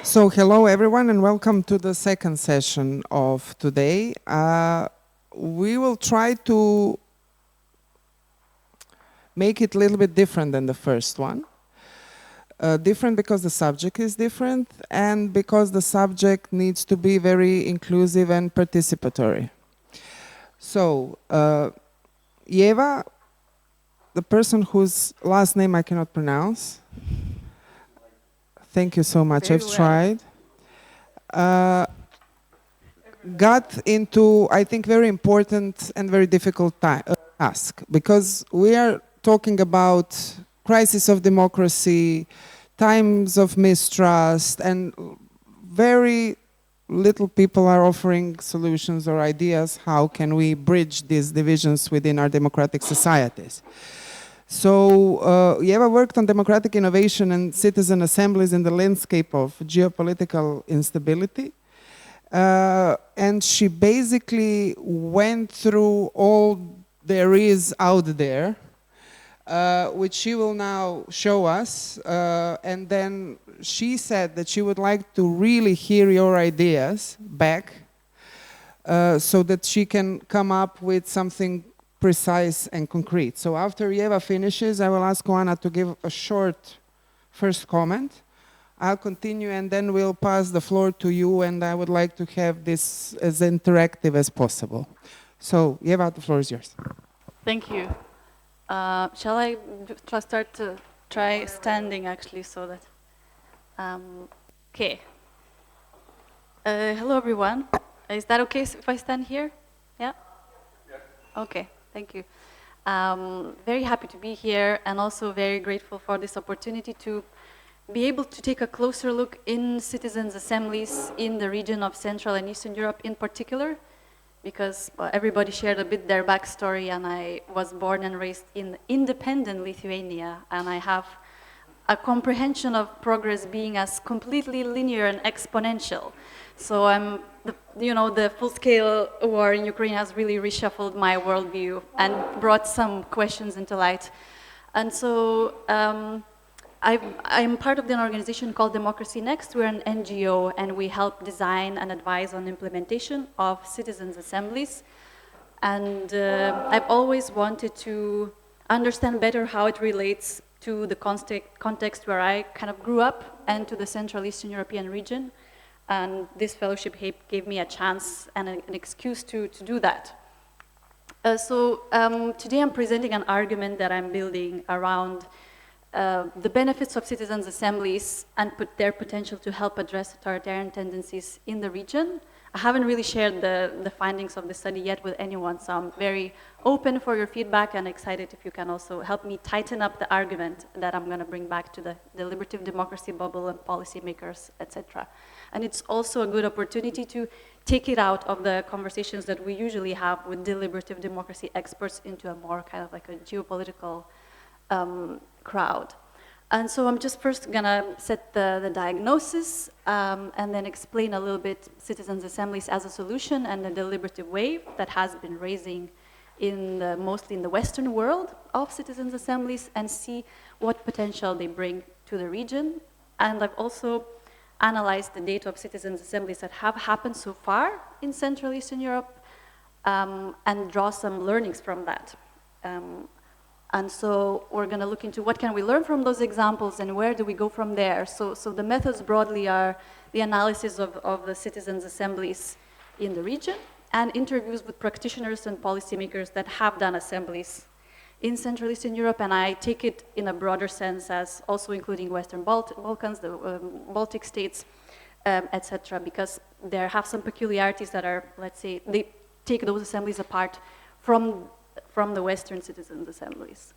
So hello everyone and welcome to the second session of today. We will try to make it a little bit different than the first one. Different because the subject is different and because the subject needs to be very inclusive and participatory. So, Ieva, the person whose last name I cannot pronounce. Thank you so much, I've tried. Got into, I think, very important and very difficult task, because we are talking about crisis of democracy, times of mistrust, and very little people are offering solutions or ideas how can we bridge these divisions within our democratic societies. So Ieva worked on democratic innovation and citizen assemblies in the landscape of geopolitical instability. And she basically went through all there is out there, which she will now show us. And then she said that she would like to really hear your ideas back so that she can come up with something precise and concrete. So after Ieva finishes, I will ask Oana to give a short first comment. I'll continue and then we'll pass the floor to you, and I would like to have this as interactive as possible. So Ieva, the floor is yours. Thank you. Shall I start to try standing actually so that... okay. Hello everyone. Is that okay if I stand here? Yeah? Yes. Okay. Thank you. Very happy to be here and also very grateful for this opportunity to be able to take a closer look in citizens' assemblies in the region of Central and Eastern Europe in particular, because everybody shared a bit their backstory, and I was born and raised in independent Lithuania, and I have a comprehension of progress being as completely linear and exponential. So the full-scale war in Ukraine has really reshuffled my worldview and brought some questions into light. And so I'm part of an organization called Democracy Next. We're an NGO, and we help design and advise on implementation of citizens' assemblies. And I've always wanted to understand better how it relates to the context where I kind of grew up and to the Central Eastern European region. And this fellowship gave me a chance and an excuse to do that. Today I'm presenting an argument that I'm building around the benefits of citizens' assemblies and their potential to help address authoritarian tendencies in the region. I haven't really shared the findings of the study yet with anyone, so I'm very open for your feedback and excited if you can also help me tighten up the argument that I'm going to bring back to the deliberative democracy bubble and policymakers, etc. And it's also a good opportunity to take it out of the conversations that we usually have with deliberative democracy experts into a more kind of like a geopolitical crowd. And so I'm just first gonna set the diagnosis and then explain a little bit citizens' assemblies as a solution and the deliberative wave that has been raising mostly in the Western world of citizens' assemblies, and see what potential they bring to the region. And I've also analyzed the data of citizens' assemblies that have happened so far in Central Eastern Europe and draw some learnings from that. And so we're going to look into what can we learn from those examples and where do we go from there. So the methods broadly are the analysis of the citizens' assemblies in the region and interviews with practitioners and policymakers that have done assemblies in Central Eastern Europe, and I take it in a broader sense as also including Western Balkans, the Baltic states, etc., because there have some peculiarities that are, let's say, they take those assemblies apart from the Western citizens' assemblies.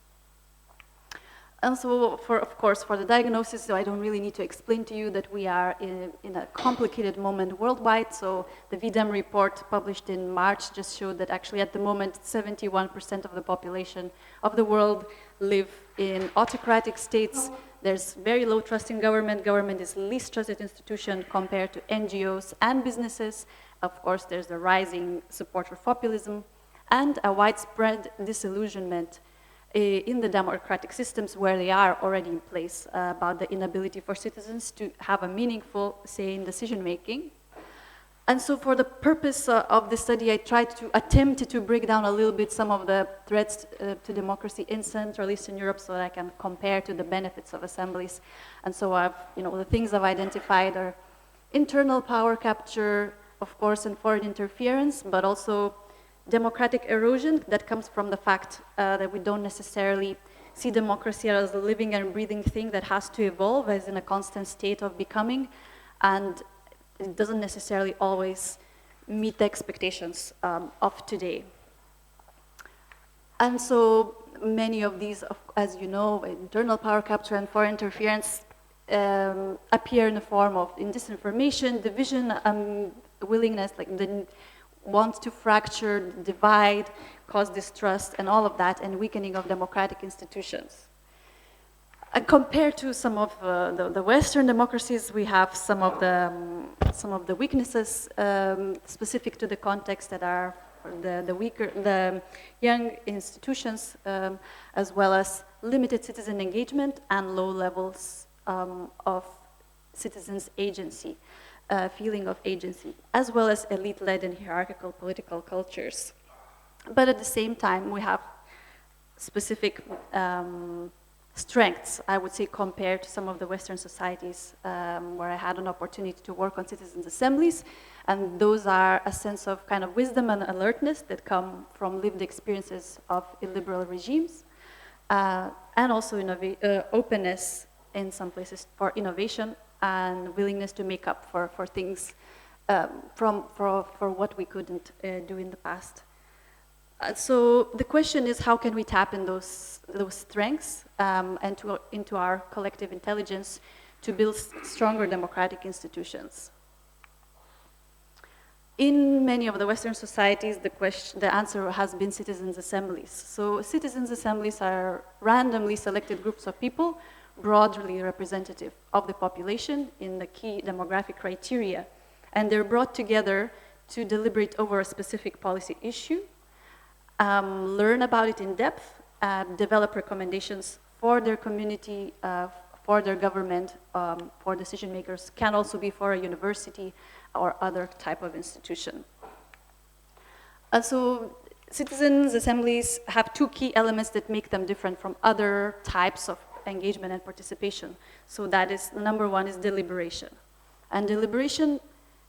And so, of course, for the diagnosis, so I don't really need to explain to you that we are in a complicated moment worldwide. So the VDEM report published in March just showed that actually at the moment 71% of the population of the world live in autocratic states. There's very low trust in government. Government is the least trusted institution compared to NGOs and businesses. Of course, there's the rising support for populism and a widespread disillusionment in the democratic systems where they are already in place, about the inability for citizens to have a meaningful say in decision making. And so for the purpose of this study, I tried to attempt to break down a little bit some of the threats to democracy in Central Eastern Europe so that I can compare to the benefits of assemblies. And so the things I've identified are internal power capture, of course, and foreign interference, but also democratic erosion that comes from the fact that we don't necessarily see democracy as a living and breathing thing that has to evolve, as in a constant state of becoming, and it doesn't necessarily always meet the expectations of today. And so many of these, as you know, internal power capture and foreign interference appear in the form of disinformation, division, willingness, like the want to fracture, divide, cause distrust, and all of that, and weakening of democratic institutions. And compared to some of the Western democracies, we have some of the weaknesses specific to the context that are the young institutions, as well as limited citizen engagement and low levels of citizens' agency, feeling of agency, as well as elite-led and hierarchical political cultures. But at the same time, we have specific strengths, I would say, compared to some of the Western societies where I had an opportunity to work on citizens' assemblies. And those are a sense of kind of wisdom and alertness that come from lived experiences of illiberal regimes, and also openness in some places for innovation and willingness to make up for things for what we couldn't do in the past. So the question is, how can we tap in those strengths and into our collective intelligence to build stronger democratic institutions? In many of the Western societies, the answer has been citizens' assemblies. So citizens' assemblies are randomly selected groups of people, broadly representative of the population in the key demographic criteria. And they're brought together to deliberate over a specific policy issue, learn about it in depth, develop recommendations for their community, for their government, for decision makers, can also be for a university or other type of institution. So citizens' assemblies have two key elements that make them different from other types of engagement and participation. So that is, number one is deliberation. And deliberation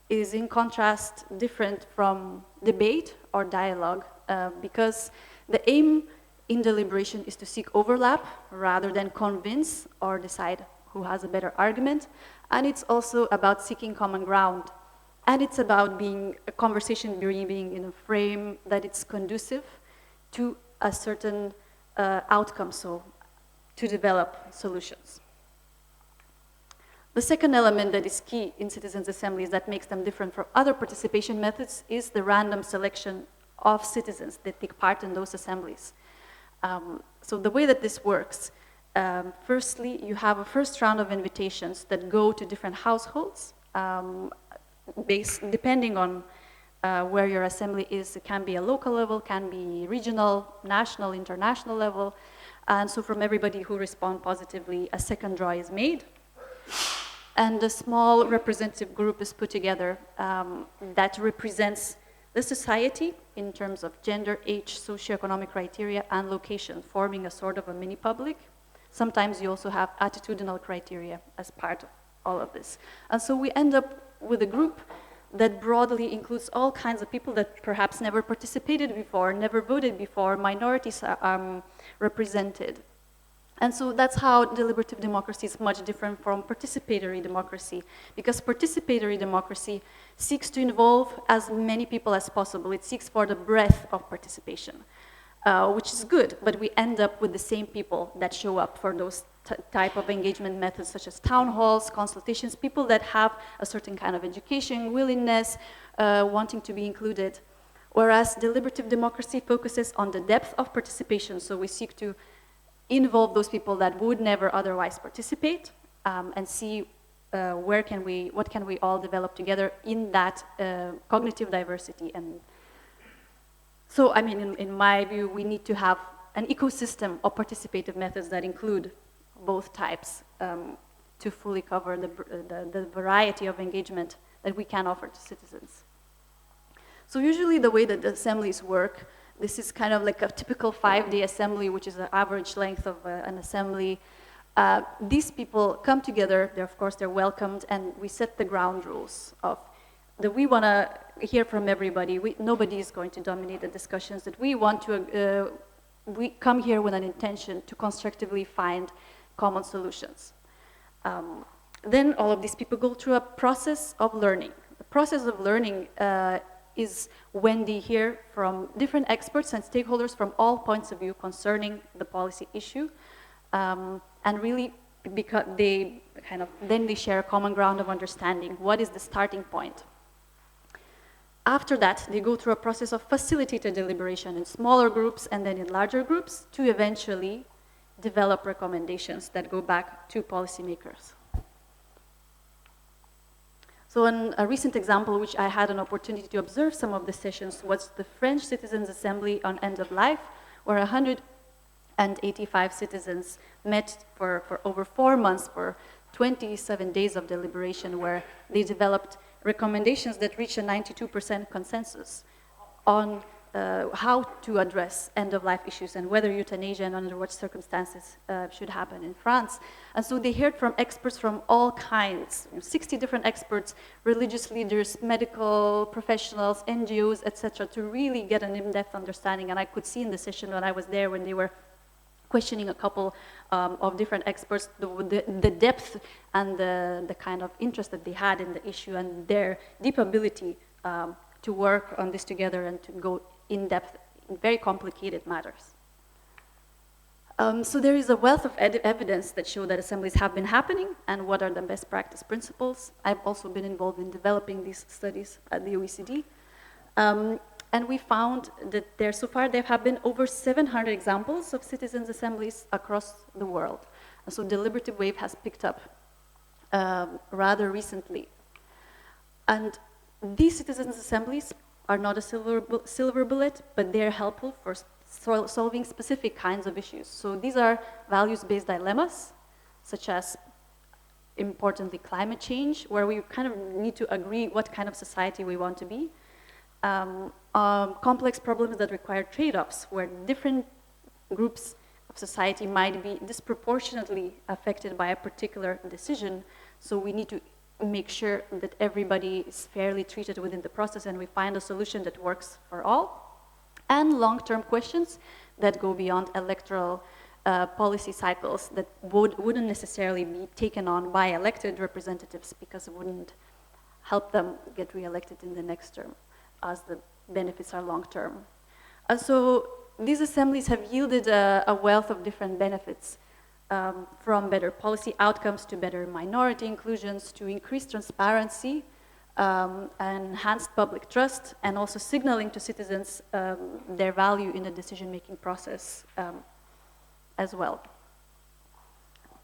is in contrast different from debate or dialogue, because the aim in deliberation is to seek overlap rather than convince or decide who has a better argument. And it's also about seeking common ground. And it's about being a conversation being in a frame that it's conducive to a certain outcome, so to develop solutions. The second element that is key in citizens' assemblies that makes them different from other participation methods is the random selection of citizens that take part in those assemblies. So the way that this works, firstly, you have a first round of invitations that go to different households, depending on where your assembly is. It can be a local level, can be regional, national, international level. And so from everybody who respond positively, a second draw is made. And a small representative group is put together that represents the society in terms of gender, age, socioeconomic criteria, and location, forming a sort of a mini public. Sometimes you also have attitudinal criteria as part of all of this. And so we end up with a group that broadly includes all kinds of people that perhaps never participated before, never voted before, minorities are represented. And so that's how deliberative democracy is much different from participatory democracy, because participatory democracy seeks to involve as many people as possible. It seeks for the breadth of participation, which is good, but we end up with the same people that show up for those type of engagement methods, such as town halls, consultations, people that have a certain kind of education, willingness, wanting to be included. Whereas deliberative democracy focuses on the depth of participation, so we seek to involve those people that would never otherwise participate, and see what can we all develop together in that cognitive diversity. And so, I mean, in my view, we need to have an ecosystem of participative methods that include both types to fully cover the variety of engagement that we can offer to citizens. So usually the way that the assemblies work, this is kind of like a typical 5-day assembly, which is the average length of an assembly. These people come together, of course they're welcomed, and we set the ground rules of that we want to hear from everybody. Nobody is going to dominate the discussions, that we want to, we come here with an intention to constructively find common solutions. Then all of these people go through a process of learning. The process of learning is when they hear from different experts and stakeholders from all points of view concerning the policy issue, and really because then they share a common ground of understanding. What is the starting point? After that, they go through a process of facilitated deliberation in smaller groups and then in larger groups to eventually develop recommendations that go back to policymakers. So a recent example, which I had an opportunity to observe some of the sessions, was the French Citizens Assembly on End of Life, where 185 citizens met for over 4 months for 27 days of deliberation, where they developed recommendations that reach a 92% consensus on how to address end-of-life issues and whether euthanasia and under what circumstances should happen in France. And so they heard from experts from all kinds, 60 different experts, religious leaders, medical professionals, NGOs, etc., to really get an in-depth understanding. And I could see in the session when I was there, when they were questioning a couple of different experts, the depth and the kind of interest that they had in the issue and their deep ability to work on this together and to go in depth in very complicated matters. So there is a wealth of evidence that show that assemblies have been happening and what are the best practice principles. I've also been involved in developing these studies at the OECD. And we found that so far there have been over 700 examples of citizens' assemblies across the world. And so deliberative wave has picked up rather recently. And these citizens' assemblies are not a silver bullet, but they're helpful for solving specific kinds of issues. So these are values-based dilemmas, such as, importantly, climate change, where we kind of need to agree what kind of society we want to be. Complex problems that require trade-offs, where different groups of society might be disproportionately affected by a particular decision. So we need to make sure that everybody is fairly treated within the process and we find a solution that works for all. And long-term questions that go beyond electoral policy cycles that wouldn't necessarily be taken on by elected representatives because it wouldn't help them get re-elected in the next term, as the benefits are long-term. So these assemblies have yielded a wealth of different benefits, from better policy outcomes to better minority inclusions to increased transparency, enhanced public trust, and also signaling to citizens their value in the decision-making process as well.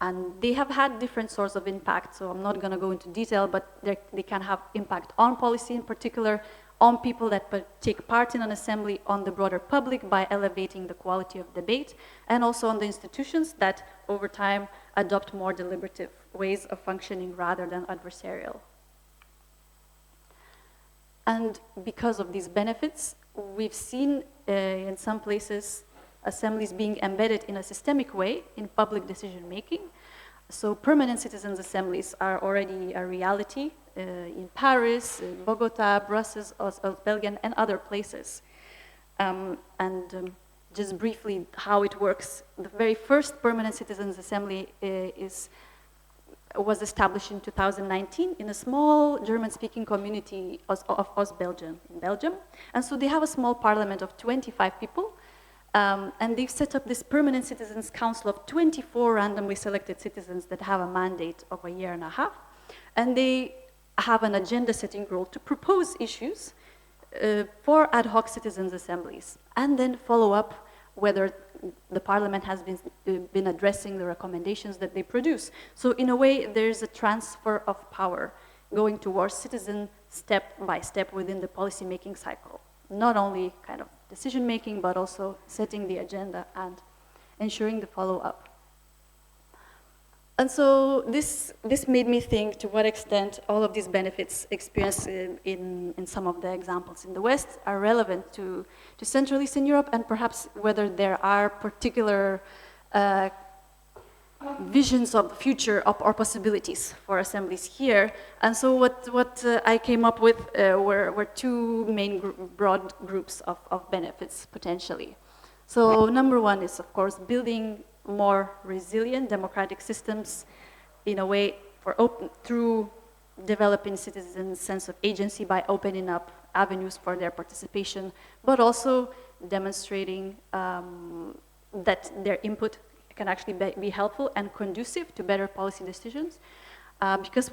And they have had different sorts of impact, so I'm not going to go into detail, but they can have impact on policy in particular, on people that take part in an assembly, on the broader public by elevating the quality of debate, and also on the institutions that over time adopt more deliberative ways of functioning rather than adversarial. And because of these benefits, we've seen in some places assemblies being embedded in a systemic way in public decision making. So permanent citizens' assemblies are already a reality in Paris, in Bogota, Brussels, Belgium, and other places. Just briefly how it works, the very first permanent citizens' assembly was established in 2019 in a small German-speaking community of Belgium, in Belgium. And so they have a small parliament of 25 people, and they've set up this permanent citizens' council of 24 randomly selected citizens that have a mandate of a year and a half. And they have an agenda-setting role to propose issues for ad hoc citizens' assemblies, and then follow up whether the parliament has been addressing the recommendations that they produce. So in a way, there's a transfer of power going towards citizen step by step within the policy-making cycle, not only kind of decision-making, but also setting the agenda and ensuring the follow-up. And so this made me think to what extent all of these benefits experienced in some of the examples in the West are relevant to Central Eastern Europe, and perhaps whether there are particular visions of the future or possibilities for assemblies here. And so what I came up with were two main broad groups of benefits potentially. So number one is, of course, building more resilient democratic systems in a way through developing citizens' sense of agency by opening up avenues for their participation, but also demonstrating that their input can actually be helpful and conducive to better policy decisions. Because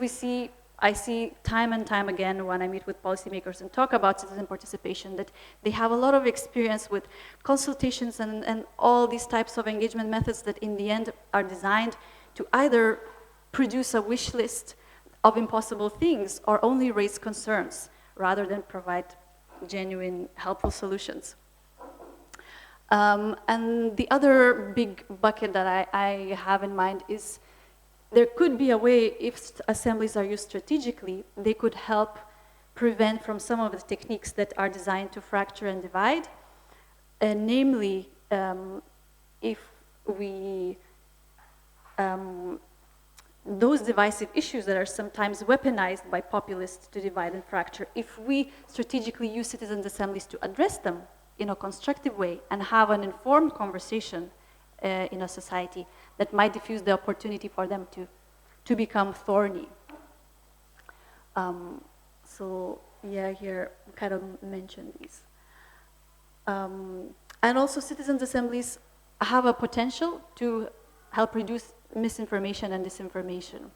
I see time and time again when I meet with policymakers and talk about citizen participation that they have a lot of experience with consultations and all these types of engagement methods that in the end are designed to either produce a wish list of impossible things or only raise concerns rather than provide genuine helpful solutions. And the other big bucket that I have in mind is there could be a way, if assemblies are used strategically, they could help prevent from some of the techniques that are designed to fracture and divide. And namely, if we, those divisive issues that are sometimes weaponized by populists to divide and fracture, if we strategically use citizens' assemblies to address them in a constructive way and have an informed conversation in a society, that might diffuse the opportunity for them to become thorny. So yeah, here kind of mentioned these. And also citizens' assemblies have a potential to help reduce misinformation and disinformation.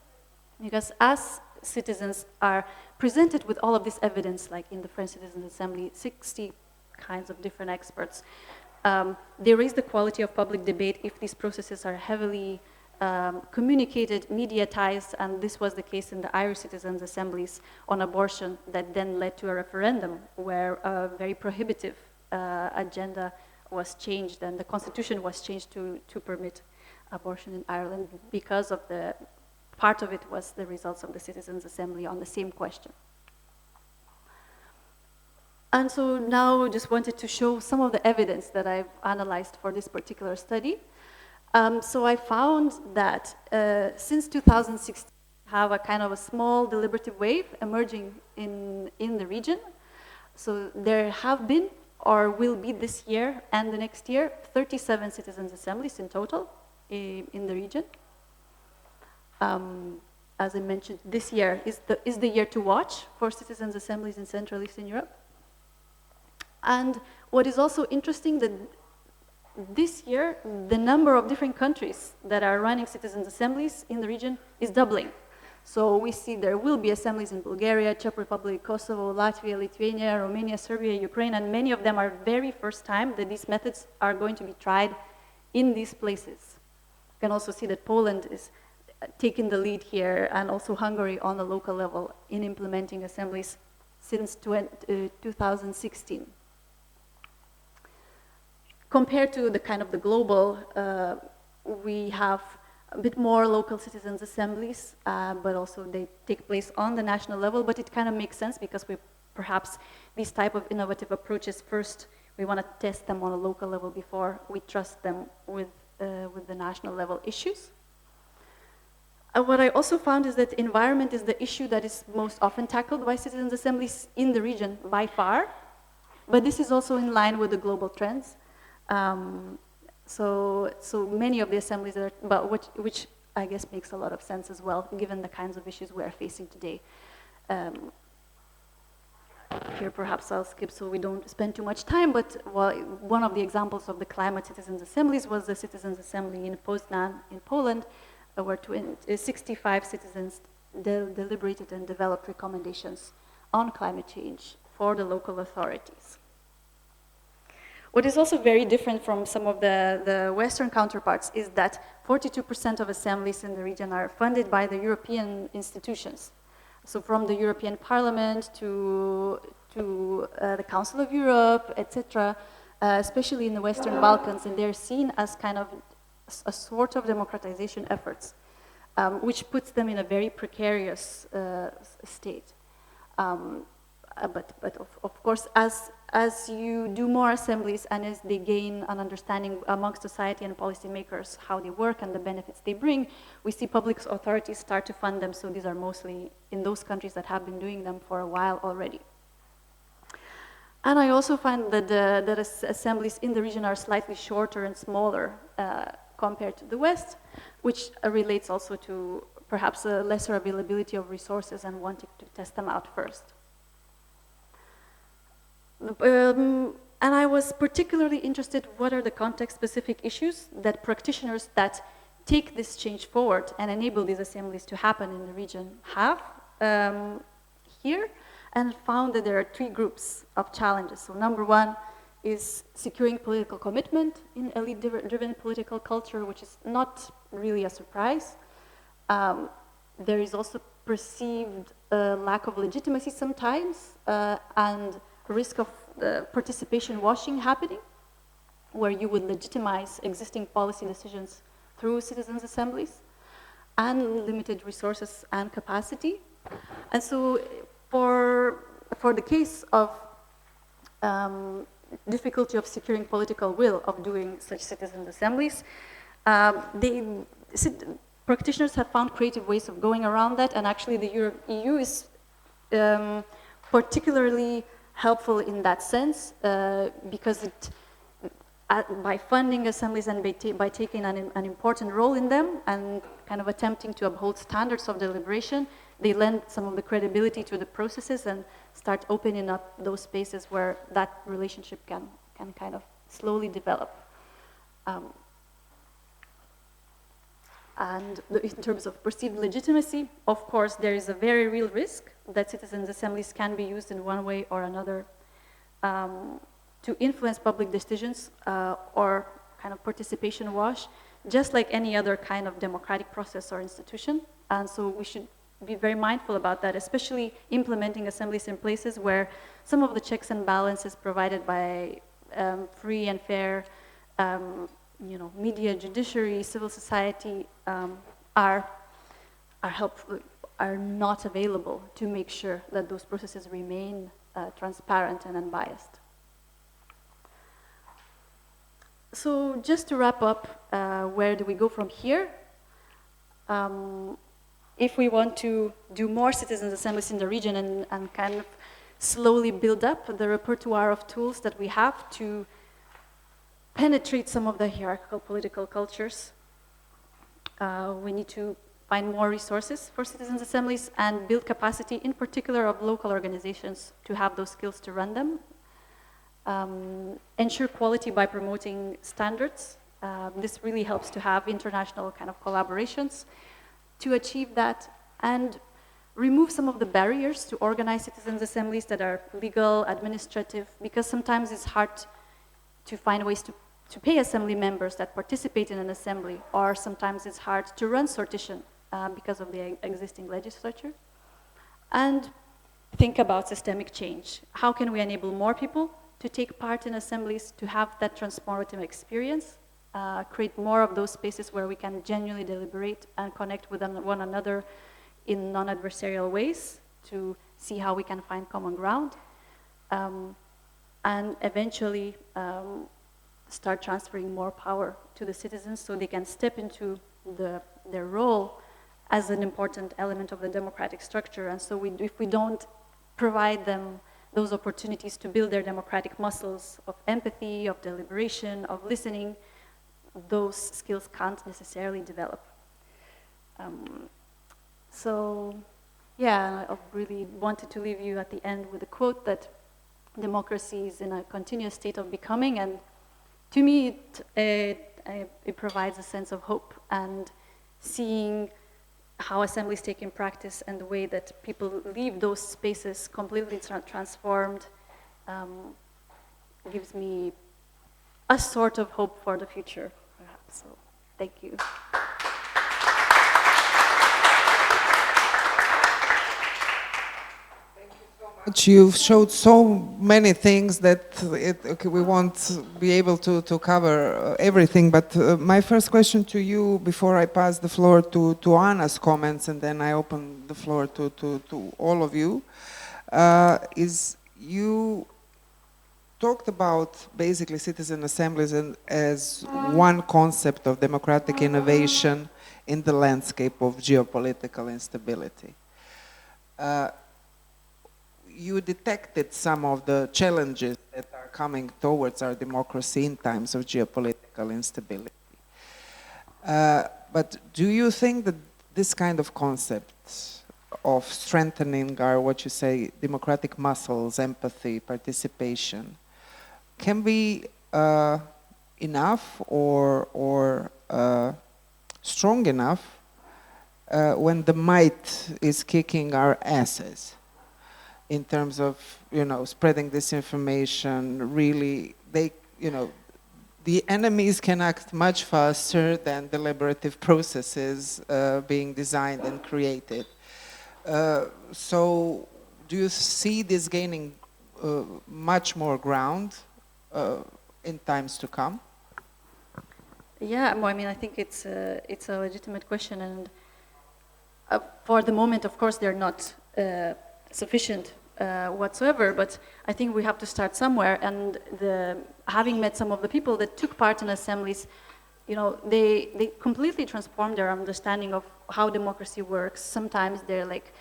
Because as citizens are presented with all of this evidence, like in the French Citizens Assembly, 60 kinds of different experts, they raise the quality of public debate if these processes are heavily communicated, mediatized, and this was the case in the Irish Citizens Assemblies on abortion that then led to a referendum where a very prohibitive agenda was changed and the constitution was changed to permit abortion in Ireland because of the, part of it was the results of the Citizens Assembly on the same question. And so now I just wanted to show some of the evidence that I've analyzed for this particular study. So I found that since 2016, we have a kind of a small deliberative wave emerging in the region. So there have been, or will be this year and the next year, 37 citizens' assemblies in total in the region. As I mentioned, this year is the year to watch for citizens' assemblies in Central Eastern Europe. And what is also interesting that this year, the number of different countries that are running citizens' assemblies in the region is doubling. So we see there will be assemblies in Bulgaria, Czech Republic, Kosovo, Latvia, Lithuania, Romania, Serbia, Ukraine, and many of them are very first time that these methods are going to be tried in these places. You can also see that Poland is taking the lead here, and also Hungary on the local level in implementing assemblies since 2016. Compared to the kind of the global, we have a bit more local citizens' assemblies, but also they take place on the national level, but it kind of makes sense because we perhaps these type of innovative approaches first, we want to test them on a local level before we trust them with the national level issues. What I also found is that environment is the issue that is most often tackled by citizens' assemblies in the region by far, but this is also in line with the global trends. So many of the assemblies that are, which I guess makes a lot of sense as well, given the kinds of issues we are facing today. Here perhaps I'll skip so we don't spend too much time, but one of the examples of the climate citizens' assemblies was the Citizens' Assembly in Poznan in Poland, where 65 citizens deliberated and developed recommendations on climate change for the local authorities. What is also very different from some of the Western counterparts is that 42% of assemblies in the region are funded by the European institutions. So from the European Parliament to the Council of Europe, etc., especially in the Western Balkans, and they're seen as kind of a sort of democratization efforts, which puts them in a very precarious state. But of course, as you do more assemblies and as they gain an understanding amongst society and policymakers how they work and the benefits they bring, we see public authorities start to fund them. So these are mostly in those countries that have been doing them for a while already. And I also find that that assemblies in the region are slightly shorter and smaller compared to the West, which relates also to perhaps a lesser availability of resources and wanting to test them out first. And I was particularly interested what are the context-specific issues that practitioners that take this change forward and enable these assemblies to happen in the region have here, and found that there are three groups of challenges. So number one is securing political commitment in elite-driven political culture, which is not really a surprise. There is also perceived lack of legitimacy sometimes, and risk of participation washing happening, where you would legitimize existing policy decisions through citizens' assemblies, and limited resources and capacity. And so for the case of difficulty of securing political will of doing such citizens' assemblies, practitioners have found creative ways of going around that, and actually the EU is particularly helpful in that sense, because it, by funding assemblies and by taking an important role in them and kind of attempting to uphold standards of deliberation, they lend some of the credibility to the processes and start opening up those spaces where that relationship can kind of slowly develop. And in terms of perceived legitimacy, of course, there is a very real risk that citizens' assemblies can be used in one way or another to influence public decisions or kind of participation wash, just like any other kind of democratic process or institution. And so we should be very mindful about that, especially implementing assemblies in places where some of the checks and balances provided by free and fair media, judiciary, civil society are not available to make sure that those processes remain transparent and unbiased. So just to wrap up, where do we go from here? If we want to do more citizens' assemblies in the region and kind of slowly build up the repertoire of tools that we have to penetrate some of the hierarchical political cultures, we need to find more resources for citizens' assemblies and build capacity, in particular of local organizations, to have those skills to run them. Ensure quality by promoting standards. This really helps to have international kind of collaborations to achieve that, and remove some of the barriers to organize citizens' assemblies that are legal, administrative, because sometimes it's hard to find ways to pay assembly members that participate in an assembly, or sometimes it's hard to run sortition because of the existing legislature. And think about systemic change. How can we enable more people to take part in assemblies, to have that transformative experience, create more of those spaces where we can genuinely deliberate and connect with one another in non-adversarial ways to see how we can find common ground, and eventually start transferring more power to the citizens so they can step into their role as an important element of the democratic structure. And so if we don't provide them those opportunities to build their democratic muscles of empathy, of deliberation, of listening, those skills can't necessarily develop. So yeah, I really wanted to leave you at the end with a quote that democracy is in a continuous state of becoming, and to me it provides a sense of hope, and seeing how assemblies take in practice and the way that people leave those spaces completely transformed gives me a sort of hope for the future, perhaps. So, thank you. Thank you so much. You've showed so many things that we won't be able to cover everything, but my first question to you, before I pass the floor to Oana's comments, and then I open the floor to all of you, is you talked about basically citizen assemblies as one concept of democratic innovation in the landscape of geopolitical instability. You detected some of the challenges that are coming towards our democracy in times of geopolitical instability. But do you think that this kind of concept of strengthening our, what you say, democratic muscles, empathy, participation, can be enough or strong enough when the might is kicking our asses? In terms of, spreading disinformation, really, the enemies can act much faster than deliberative processes being designed and created. So do you see this gaining much more ground in times to come? Yeah, well, I mean, I think it's a legitimate question, and for the moment, of course, they're not sufficient whatsoever, but I think we have to start somewhere, and having met some of the people that took part in assemblies, they completely transformed their understanding of how democracy works. Sometimes they're like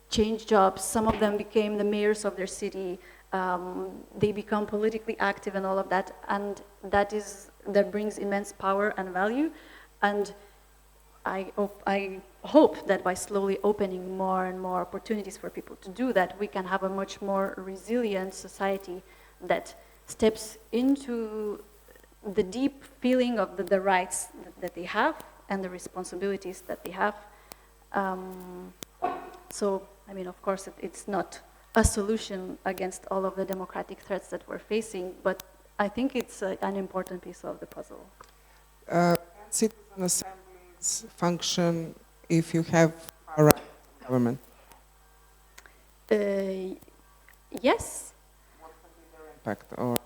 changed jobs, some of them became the mayors of their city, they become politically active and all of that, and that brings immense power and value, and I hope that by slowly opening more and more opportunities for people to do that, we can have a much more resilient society that steps into the deep feeling of the rights that they have and the responsibilities that they have. So, I mean, of course, it's not a solution against all of the democratic threats that we're facing, but I think it's an important piece of the puzzle. Citizen assemblies function if you have a right government? Yes. What can be their impact, or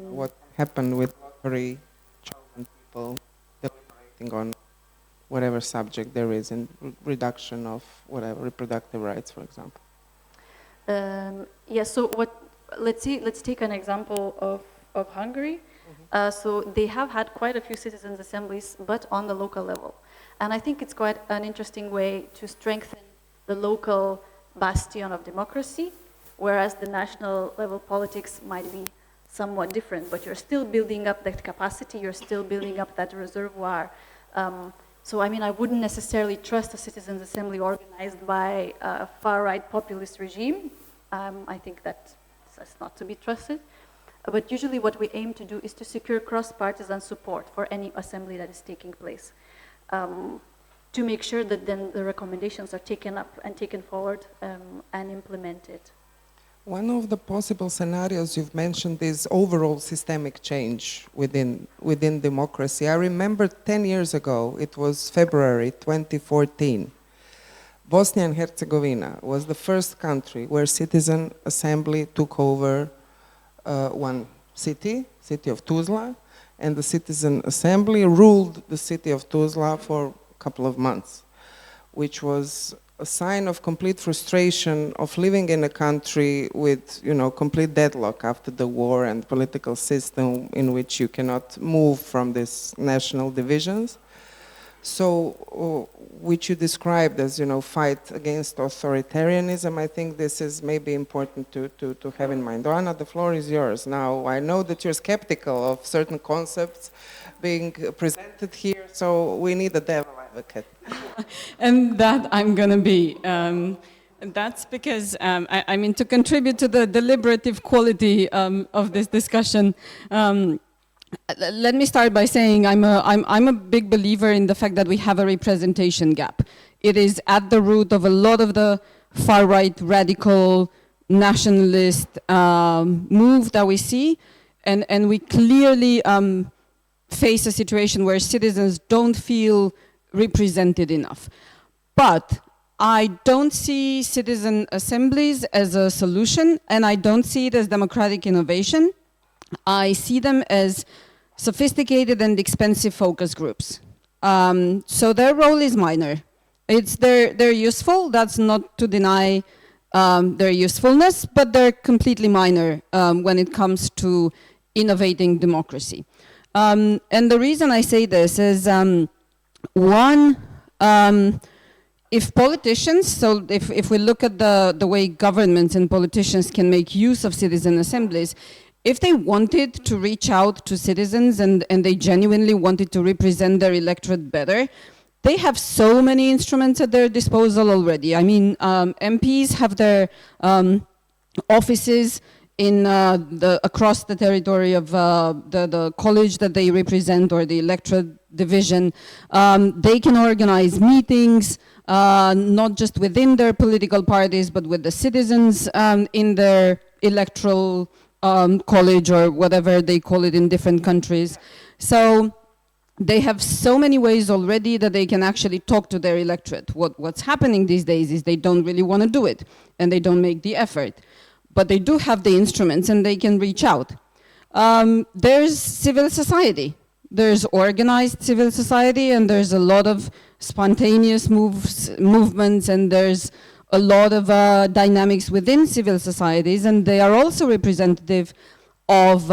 what happened with lottery chosen people deliberating on whatever subject there is in reduction of whatever reproductive rights, for example? Yes. So let's take an example of Hungary. So they have had quite a few citizens' assemblies, but on the local level. And I think it's quite an interesting way to strengthen the local bastion of democracy, whereas the national level politics might be somewhat different, but you're still building up that capacity, you're still building up that reservoir. So I mean, I wouldn't necessarily trust a citizens' assembly organized by a far-right populist regime. I think that's not to be trusted. But usually what we aim to do is to secure cross-partisan support for any assembly that is taking place, to make sure that then the recommendations are taken up and taken forward and implemented. One of the possible scenarios you've mentioned is overall systemic change within democracy. I remember 10 years ago, it was February 2014, Bosnia and Herzegovina was the first country where citizen assembly took over one city of Tuzla, and the citizen assembly ruled the city of Tuzla for a couple of months, which was a sign of complete frustration of living in a country with, complete deadlock after the war and political system in which you cannot move from these national divisions. So, which you described as, fight against authoritarianism, I think this is maybe important to have in mind. Oana, the floor is yours. Now, I know that you're skeptical of certain concepts being presented here, so we need a devil advocate. And that I'm going to be. That's because, I mean, to contribute to the deliberative quality of this discussion, let me start by saying I'm a big believer in the fact that we have a representation gap. It is at the root of a lot of the far-right, radical, nationalist move that we see, and we clearly face a situation where citizens don't feel represented enough. But I don't see citizen assemblies as a solution, and I don't see it as democratic innovation. I see them as sophisticated and expensive focus groups. So their role is minor. They're useful, that's not to deny their usefulness, but they're completely minor when it comes to innovating democracy. And the reason I say this is, one, if politicians, so if we look at the way governments and politicians can make use of citizen assemblies, if they wanted to reach out to citizens and they genuinely wanted to represent their electorate better, they have so many instruments at their disposal already. I mean, MPs have their offices in across the territory of the college that they represent or the electorate division. They can organize meetings, not just within their political parties, but with the citizens in their electoral college or whatever they call it in different countries. So they have so many ways already that they can actually talk to their electorate. What's happening these days is they don't really want to do it and they don't make the effort. But they do have the instruments and they can reach out. There's civil society. There's organized civil society and there's a lot of spontaneous movements and there's a lot of dynamics within civil societies, and they are also representative of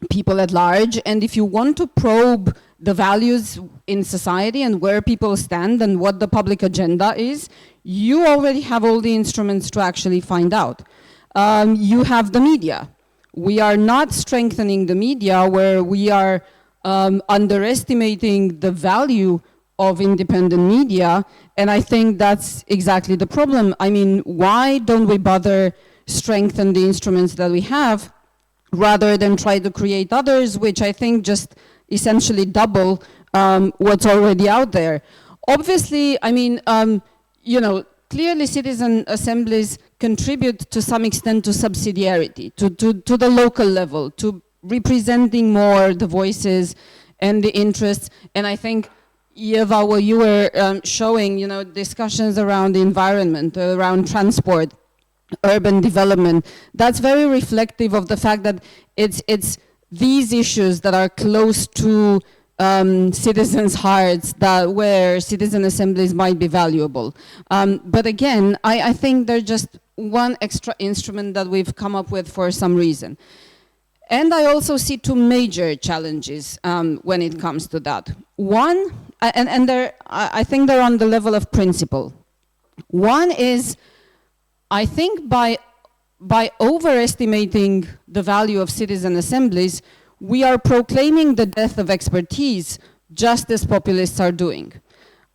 people at large. And if you want to probe the values in society and where people stand and what the public agenda is, you already have all the instruments to actually find out. You have the media. We are not strengthening the media where we are underestimating the value of independent media, and I think that's exactly the problem. I mean, why don't we bother strengthen the instruments that we have rather than try to create others, which I think just essentially double what's already out there? Obviously, I mean, you know, clearly citizen assemblies contribute to some extent to subsidiarity, to the local level, to representing more the voices and the interests, and I think Ieva, what you were showing, you know, discussions around the environment, around transport, urban development, that's very reflective of the fact that it's these issues that are close to citizens' hearts where citizen assemblies might be valuable. But again, I think they're just one extra instrument that we've come up with for some reason. And I also see two major challenges when it comes to that. One, and I think they're on the level of principle. One is, I think by overestimating the value of citizen assemblies, we are proclaiming the death of expertise, just as populists are doing.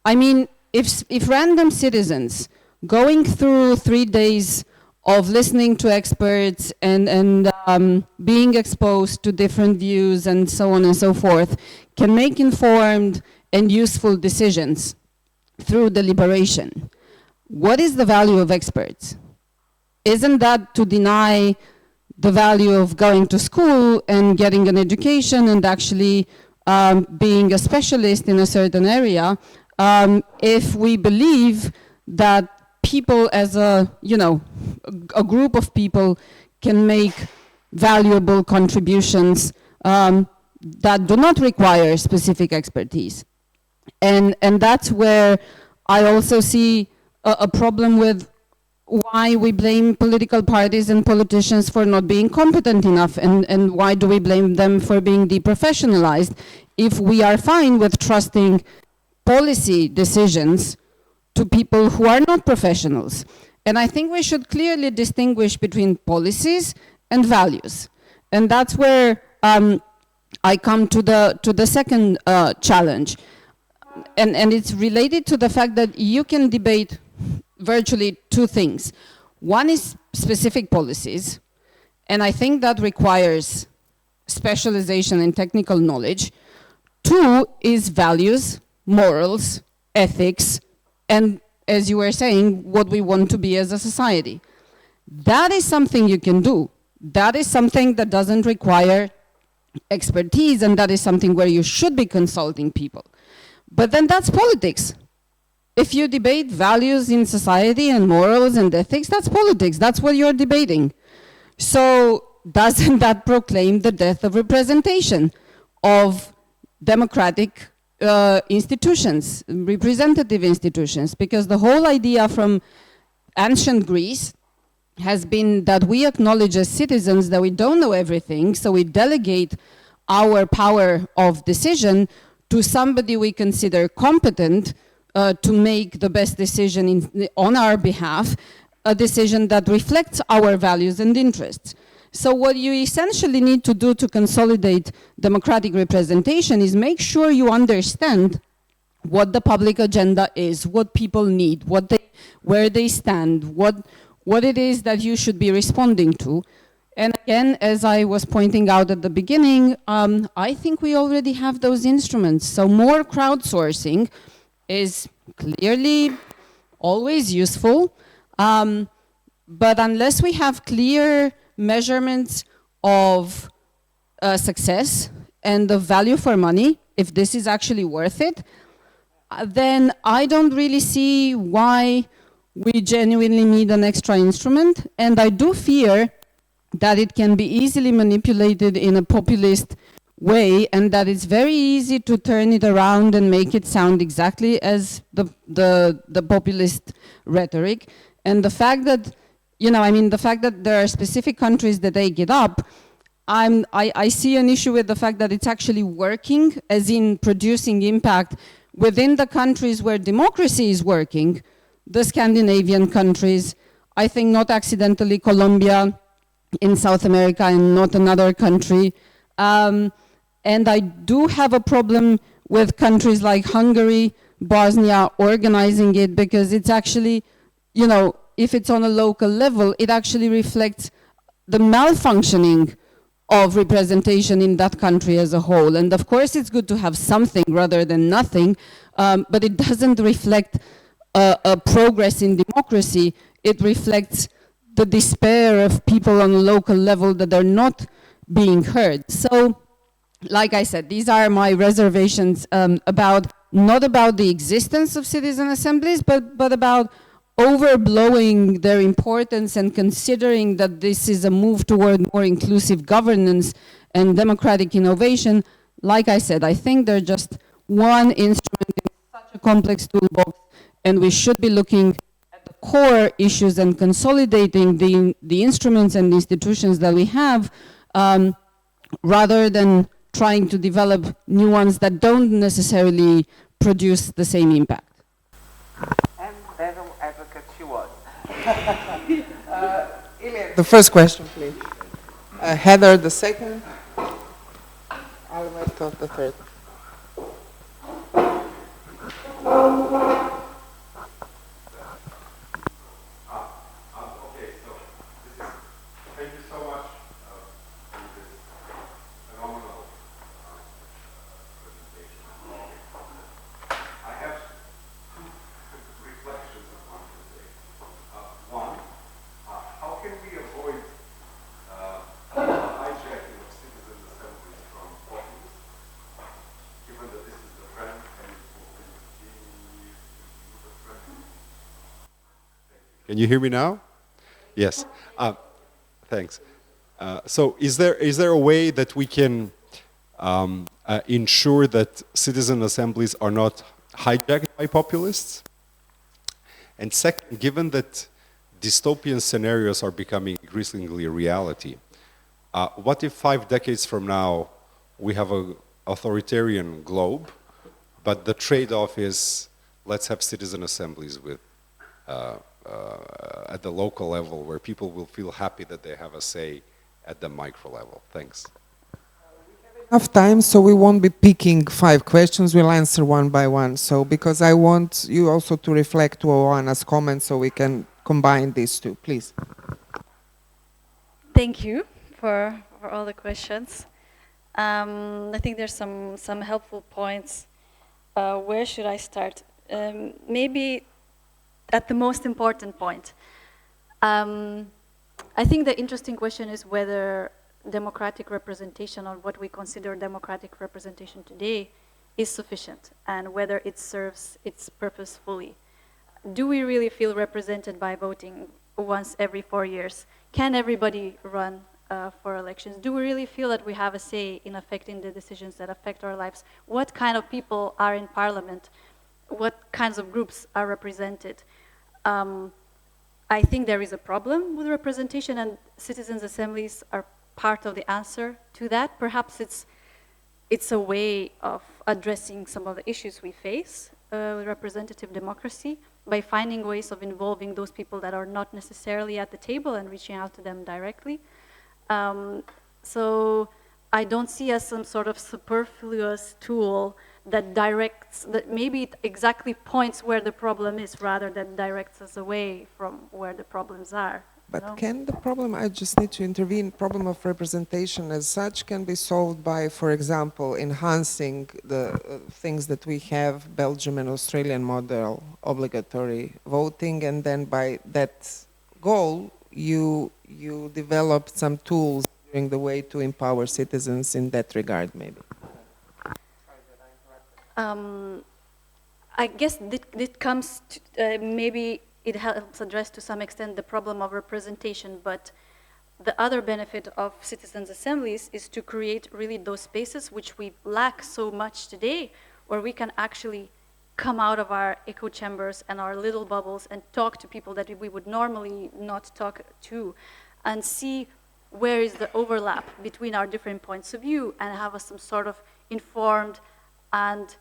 I mean, if random citizens going through 3 days of listening to experts and being exposed to different views and so on and so forth can make informed and useful decisions through deliberation, what is the value of experts? Isn't that to deny the value of going to school and getting an education and actually being a specialist in a certain area, if we believe that people as a group of people can make valuable contributions that do not require specific expertise. And that's where I also see a problem with why we blame political parties and politicians for not being competent enough, and why do we blame them for being deprofessionalized if we are fine with trusting policy decisions to people who are not professionals. And I think we should clearly distinguish between policies and values. And that's where I come to the second challenge. And it's related to the fact that you can debate virtually two things. One is specific policies, and I think that requires specialization in technical knowledge. Two is values, morals, ethics, and as you were saying, what we want to be as a society. That is something you can do. That is something that doesn't require expertise, and that is something where you should be consulting people. But then that's politics. If you debate values in society and morals and ethics, that's politics. That's what you're debating. So doesn't that proclaim the death of representation, of democratic institutions, representative institutions? Because the whole idea from ancient Greece has been that we acknowledge as citizens that we don't know everything, so we delegate our power of decision to somebody we consider competent to make the best decision on our behalf, a decision that reflects our values and interests. So what you essentially need to do to consolidate democratic representation is make sure you understand what the public agenda is, what people need, where they stand, what it is that you should be responding to. And again, as I was pointing out at the beginning, I think we already have those instruments. So more crowdsourcing is clearly always useful, but unless we have clear measurements of success and the value for money, if this is actually worth it, then I don't really see why we genuinely need an extra instrument. And I do fear that it can be easily manipulated in a populist way, and that it's very easy to turn it around and make it sound exactly as the populist rhetoric. And the fact that, the fact that there are specific countries that take it up, I see an issue with the fact that it's actually working, as in producing impact within the countries where democracy is working, the Scandinavian countries, I think not accidentally Colombia in South America and not another country. And I do have a problem with countries like Hungary, Bosnia organizing it, because it's actually, if it's on a local level, it actually reflects the malfunctioning of representation in that country as a whole. And of course it's good to have something rather than nothing, but it doesn't reflect a progress in democracy. It reflects the despair of people on a local level that are not being heard. So, like I said, these are my reservations not about the existence of citizen assemblies, but about overblowing their importance and considering that this is a move toward more inclusive governance and democratic innovation. Like I said, I think they're just one instrument in such a complex toolbox, and we should be looking at the core issues and consolidating the instruments and the institutions that we have, rather than trying to develop new ones that don't necessarily produce the same impact. And devil advocate she was. The first question, please. Heather, the second. Alberto, the third. Can you hear me now? Yes. Thanks. So is there a way that we can ensure that citizen assemblies are not hijacked by populists? And second, given that dystopian scenarios are becoming increasingly a reality, what if 5 decades from now we have an authoritarian globe, but the trade-off is let's have citizen assemblies with at the local level where people will feel happy that they have a say at the micro level. Thanks. Enough time, so we won't be picking 5 questions. We'll answer one by one. So, because I want you also to reflect to Oana's comments, so we can combine these two. Please. Thank you for all the questions. I think there's some helpful points. Where should I start? Maybe at the most important point. I think the interesting question is whether democratic representation, or what we consider democratic representation today, is sufficient, and whether it serves its purpose fully. do we really feel represented by voting once every 4 years? Can everybody run for elections? Do we really feel that we have a say in affecting the decisions that affect our lives? What kind of people are in parliament? What kinds of groups are represented? I think there is a problem with representation, and citizens' assemblies are part of the answer to that. Perhaps it's a way of addressing some of the issues we face with representative democracy by finding ways of involving those people that are not necessarily at the table and reaching out to them directly. So I don't see as some sort of superfluous tool that directs, that maybe it exactly points where the problem is rather than directs us away from where the problems are. But can the problem, I just need to intervene, problem of representation as such can be solved by, for example, enhancing the things that we have, Belgium and Australian model, obligatory voting, and then by that goal, you develop some tools during the way to empower citizens in that regard, maybe. I guess it comes to, maybe it helps address to some extent the problem of representation, but the other benefit of citizens' assemblies is to create really those spaces which we lack so much today, where we can actually come out of our echo chambers and our little bubbles and talk to people that we would normally not talk to, and see where is the overlap between our different points of view, and have some sort of informed and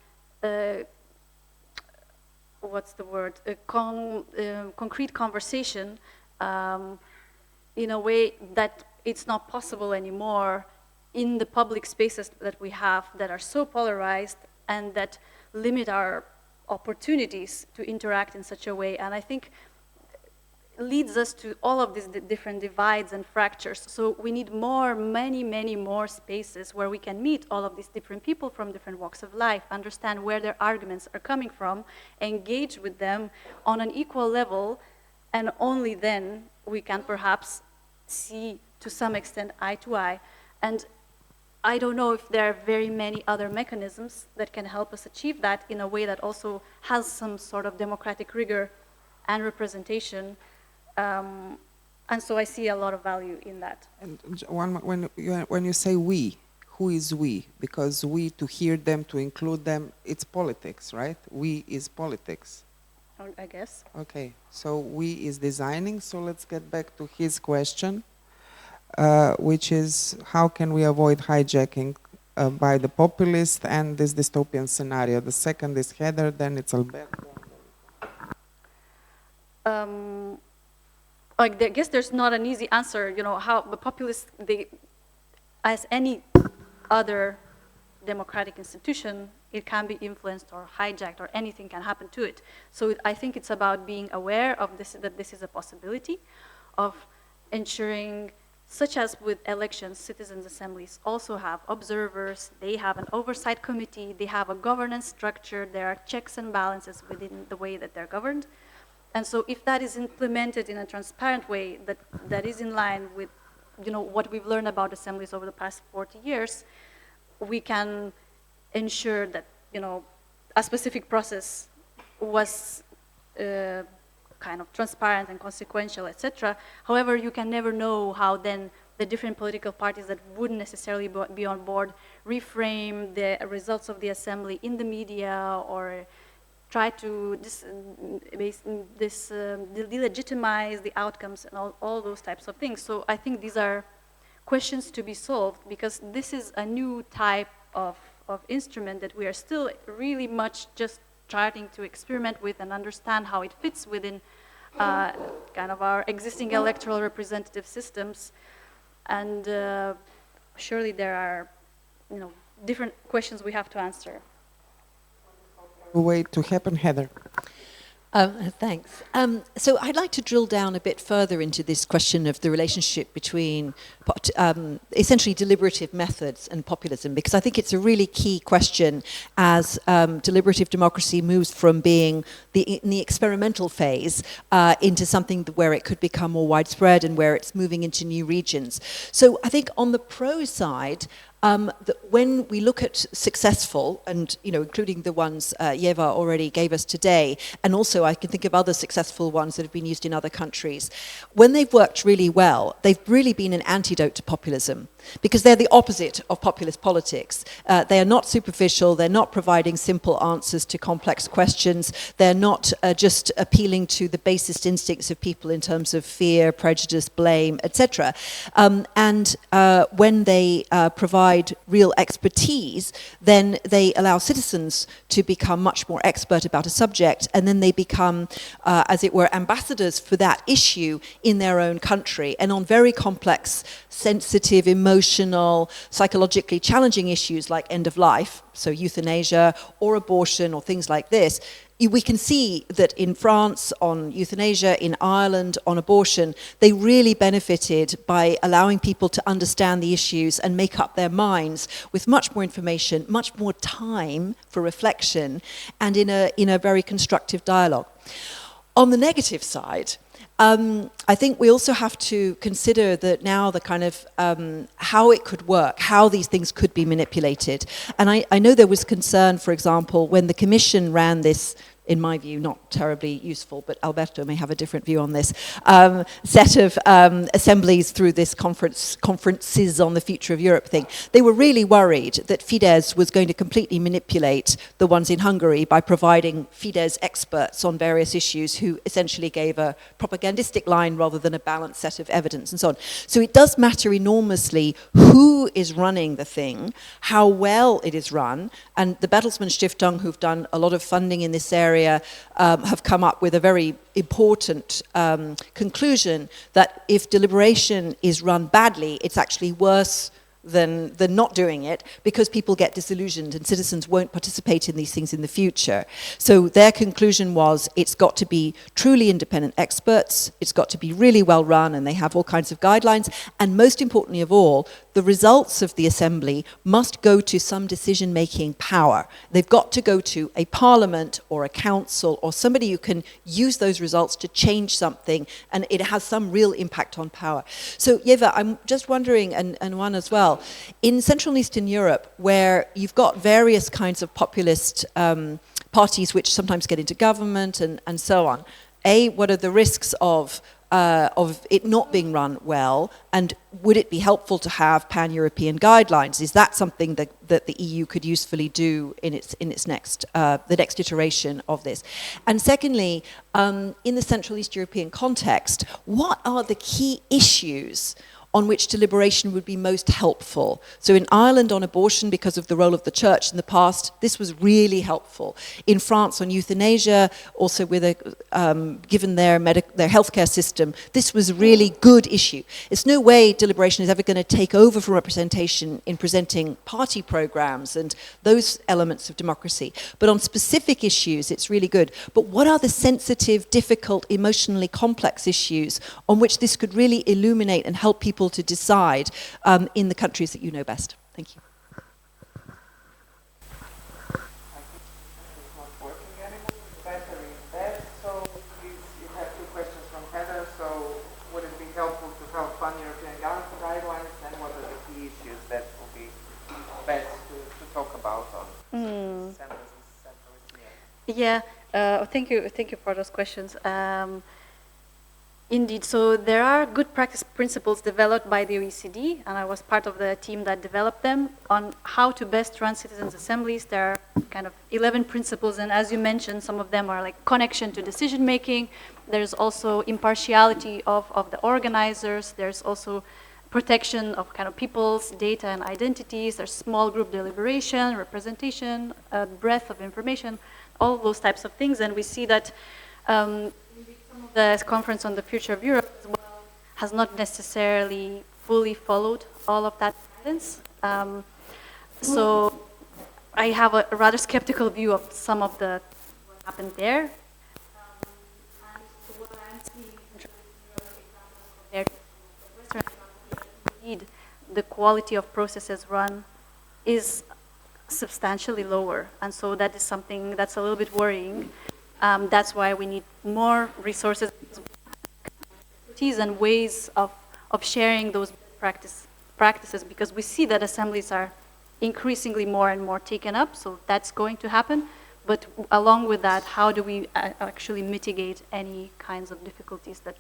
what's the word, concrete conversation in a way that it's not possible anymore in the public spaces that we have that are so polarized and that limit our opportunities to interact in such a way. And I think leads us to all of these different divides and fractures. So we need many more spaces where we can meet all of these different people from different walks of life, understand where their arguments are coming from, engage with them on an equal level, and only then we can perhaps see to some extent eye to eye. And I don't know if there are very many other mechanisms that can help us achieve that in a way that also has some sort of democratic rigor and representation. And so I see a lot of value in that. And when you say we, who is we? Because we, to hear them, to include them, it's politics, right? We is politics. I guess. Okay, so we is designing, so let's get back to his question, which is how can we avoid hijacking by the populist and this dystopian scenario? The second is Heather, then it's Alberto. I guess there's not an easy answer, you know, how the populists, as any other democratic institution, it can be influenced or hijacked or anything can happen to it. So I think it's about being aware of this, that this is a possibility, of ensuring, such as with elections, citizens' assemblies also have observers, they have an oversight committee, they have a governance structure, there are checks and balances within the way that they're governed. And so if that is implemented in a transparent way that is in line with, you know, what we've learned about assemblies over the past 40 years, we can ensure that, you know, a specific process was kind of transparent and consequential, etc. However, you can never know how then the different political parties that wouldn't necessarily be on board reframe the results of the assembly in the media or try to delegitimize the outcomes and all those types of things. So I think these are questions to be solved because this is a new type of instrument that we are still really much just starting to experiment with and understand how it fits within kind of our existing electoral representative systems. And surely there are, you know, different questions we have to answer. Wait to happen, Heather. Thanks. So I'd like to drill down a bit further into this question of the relationship between essentially deliberative methods and populism, because I think it's a really key question as deliberative democracy moves from being in the experimental phase into something where it could become more widespread and where it's moving into new regions. So I think on the pro side, that when we look at successful, and including the ones Ieva already gave us today, and also I can think of other successful ones that have been used in other countries, when they've worked really well, they've really been an antidote to populism, because they're the opposite of populist politics. They are not superficial, they're not providing simple answers to complex questions, they're not just appealing to the basest instincts of people in terms of fear, prejudice, blame, etc. And when they provide real expertise, then they allow citizens to become much more expert about a subject, and then they become, as it were, ambassadors for that issue in their own country. And on very complex, sensitive, emotional, psychologically challenging issues like end of life, so euthanasia or abortion or things like this, we can see that in France on euthanasia, in Ireland on abortion, they really benefited by allowing people to understand the issues and make up their minds with much more information, much more time for reflection, and in a very constructive dialogue. On the negative side, I think we also have to consider that now the kind of how it could work, how these things could be manipulated. And I know there was concern, for example, when the Commission ran this, in my view, not terribly useful, but Alberto may have a different view on this, set of assemblies through this conferences on the future of Europe thing. They were really worried that Fidesz was going to completely manipulate the ones in Hungary by providing Fidesz experts on various issues who essentially gave a propagandistic line rather than a balanced set of evidence and so on. So it does matter enormously who is running the thing, how well it is run, and the Bertelsmann Stiftung, who've done a lot of funding in this area, have come up with a very important conclusion that if deliberation is run badly, it's actually worse than not doing it, because people get disillusioned and citizens won't participate in these things in the future. So their conclusion was it's got to be truly independent experts, it's got to be really well run, and they have all kinds of guidelines, and most importantly of all, the results of the assembly must go to some decision-making power. They've got to go to a parliament or a council or somebody who can use those results to change something, and it has some real impact on power. So Ieva, I'm just wondering, and Oana as well, in Central and Eastern Europe, where you've got various kinds of populist parties which sometimes get into government and so on, what are the risks of it not being run well, and would it be helpful to have pan-European guidelines? Is that something that the EU could usefully do in its next the next iteration of this? And secondly, in the Central East European context, what are the key issues on which deliberation would be most helpful? So in Ireland on abortion, because of the role of the church in the past, this was really helpful. In France on euthanasia, also with given their healthcare system, this was a really good issue. It's no way deliberation is ever going to take over from representation in presenting party programs and those elements of democracy. But on specific issues, it's really good. But what are the sensitive, difficult, emotionally complex issues on which this could really illuminate and help people to decide in the countries that you know best? Thank you. It's not working anymore. Battery is dead. So please, you have two questions from Heather. So would it be helpful to have pan-European guidelines, and what are the key issues that will be best to talk about on Yeah, thank you for those questions. Indeed, so there are good practice principles developed by the OECD, and I was part of the team that developed them on how to best run citizens' assemblies. There are kind of 11 principles, and as you mentioned, some of them are like connection to decision making. There's also impartiality of the organizers. There's also protection of kind of people's data and identities. There's small group deliberation, representation, breadth of information, all those types of things. And we see that the conference on the future of Europe as well has not necessarily fully followed all of that guidance. So I have a rather skeptical view of some of what happened there. And so what I'm seeing in terms of Europe, Western indeed, the quality of processes run is substantially lower. And so that is something that's a little bit worrying. That's why we need more resources and ways of sharing those practice practices, because we see that assemblies are increasingly more and more taken up, so that's going to happen. But along with that, how do we actually mitigate any kinds of difficulties that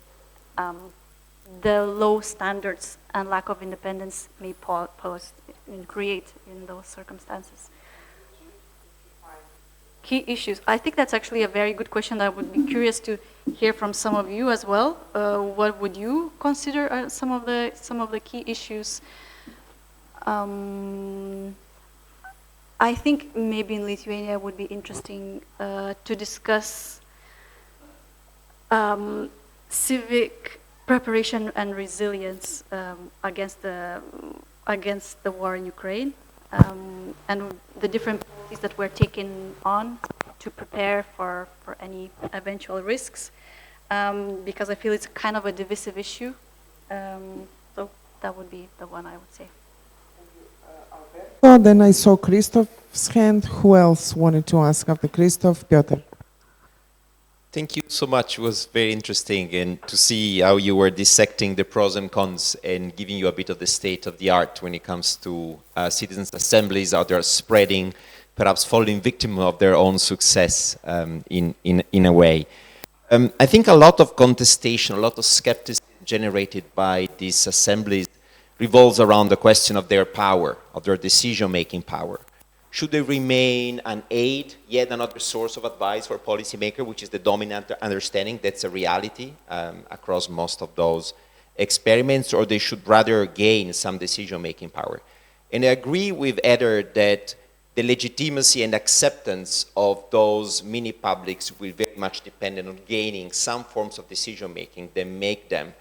the low standards and lack of independence may pose and create in those circumstances? Key issues. I think that's actually a very good question. I would be curious to hear from some of you as well. What would you consider are some of the key issues? I think maybe in Lithuania would be interesting to discuss civic preparation and resilience against the war in Ukraine, and the different policies that were taken on to prepare for any eventual risks, because I feel it's kind of a divisive issue. So that would be the one I would say. So then I saw Christoph's hand. Who else wanted to ask after Christoph? Piotr. Thank you so much. It was very interesting and to see how you were dissecting the pros and cons and giving you a bit of the state of the art when it comes to citizens' assemblies, how they're spreading, perhaps falling victim of their own success in a way. I think a lot of contestation, a lot of skepticism generated by these assemblies revolves around the question of their power, of their decision-making power. Should they remain an aid, yet another source of advice for policymakers, which is the dominant understanding, that's a reality across most of those experiments, or they should rather gain some decision-making power? And I agree with Eder that the legitimacy and acceptance of those mini-publics will very much depend on gaining some forms of decision-making that make them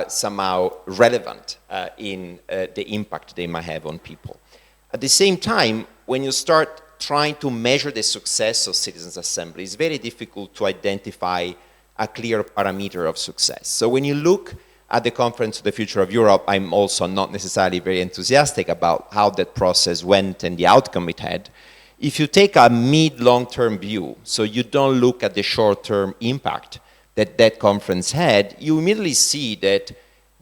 somehow relevant in the impact they might have on people. At the same time, when you start trying to measure the success of citizens' assemblies, it's very difficult to identify a clear parameter of success. So when you look at the Conference of the Future of Europe, I'm also not necessarily very enthusiastic about how that process went and the outcome it had. If you take a mid-long-term view, so you don't look at the short-term impact that that conference had, you immediately see that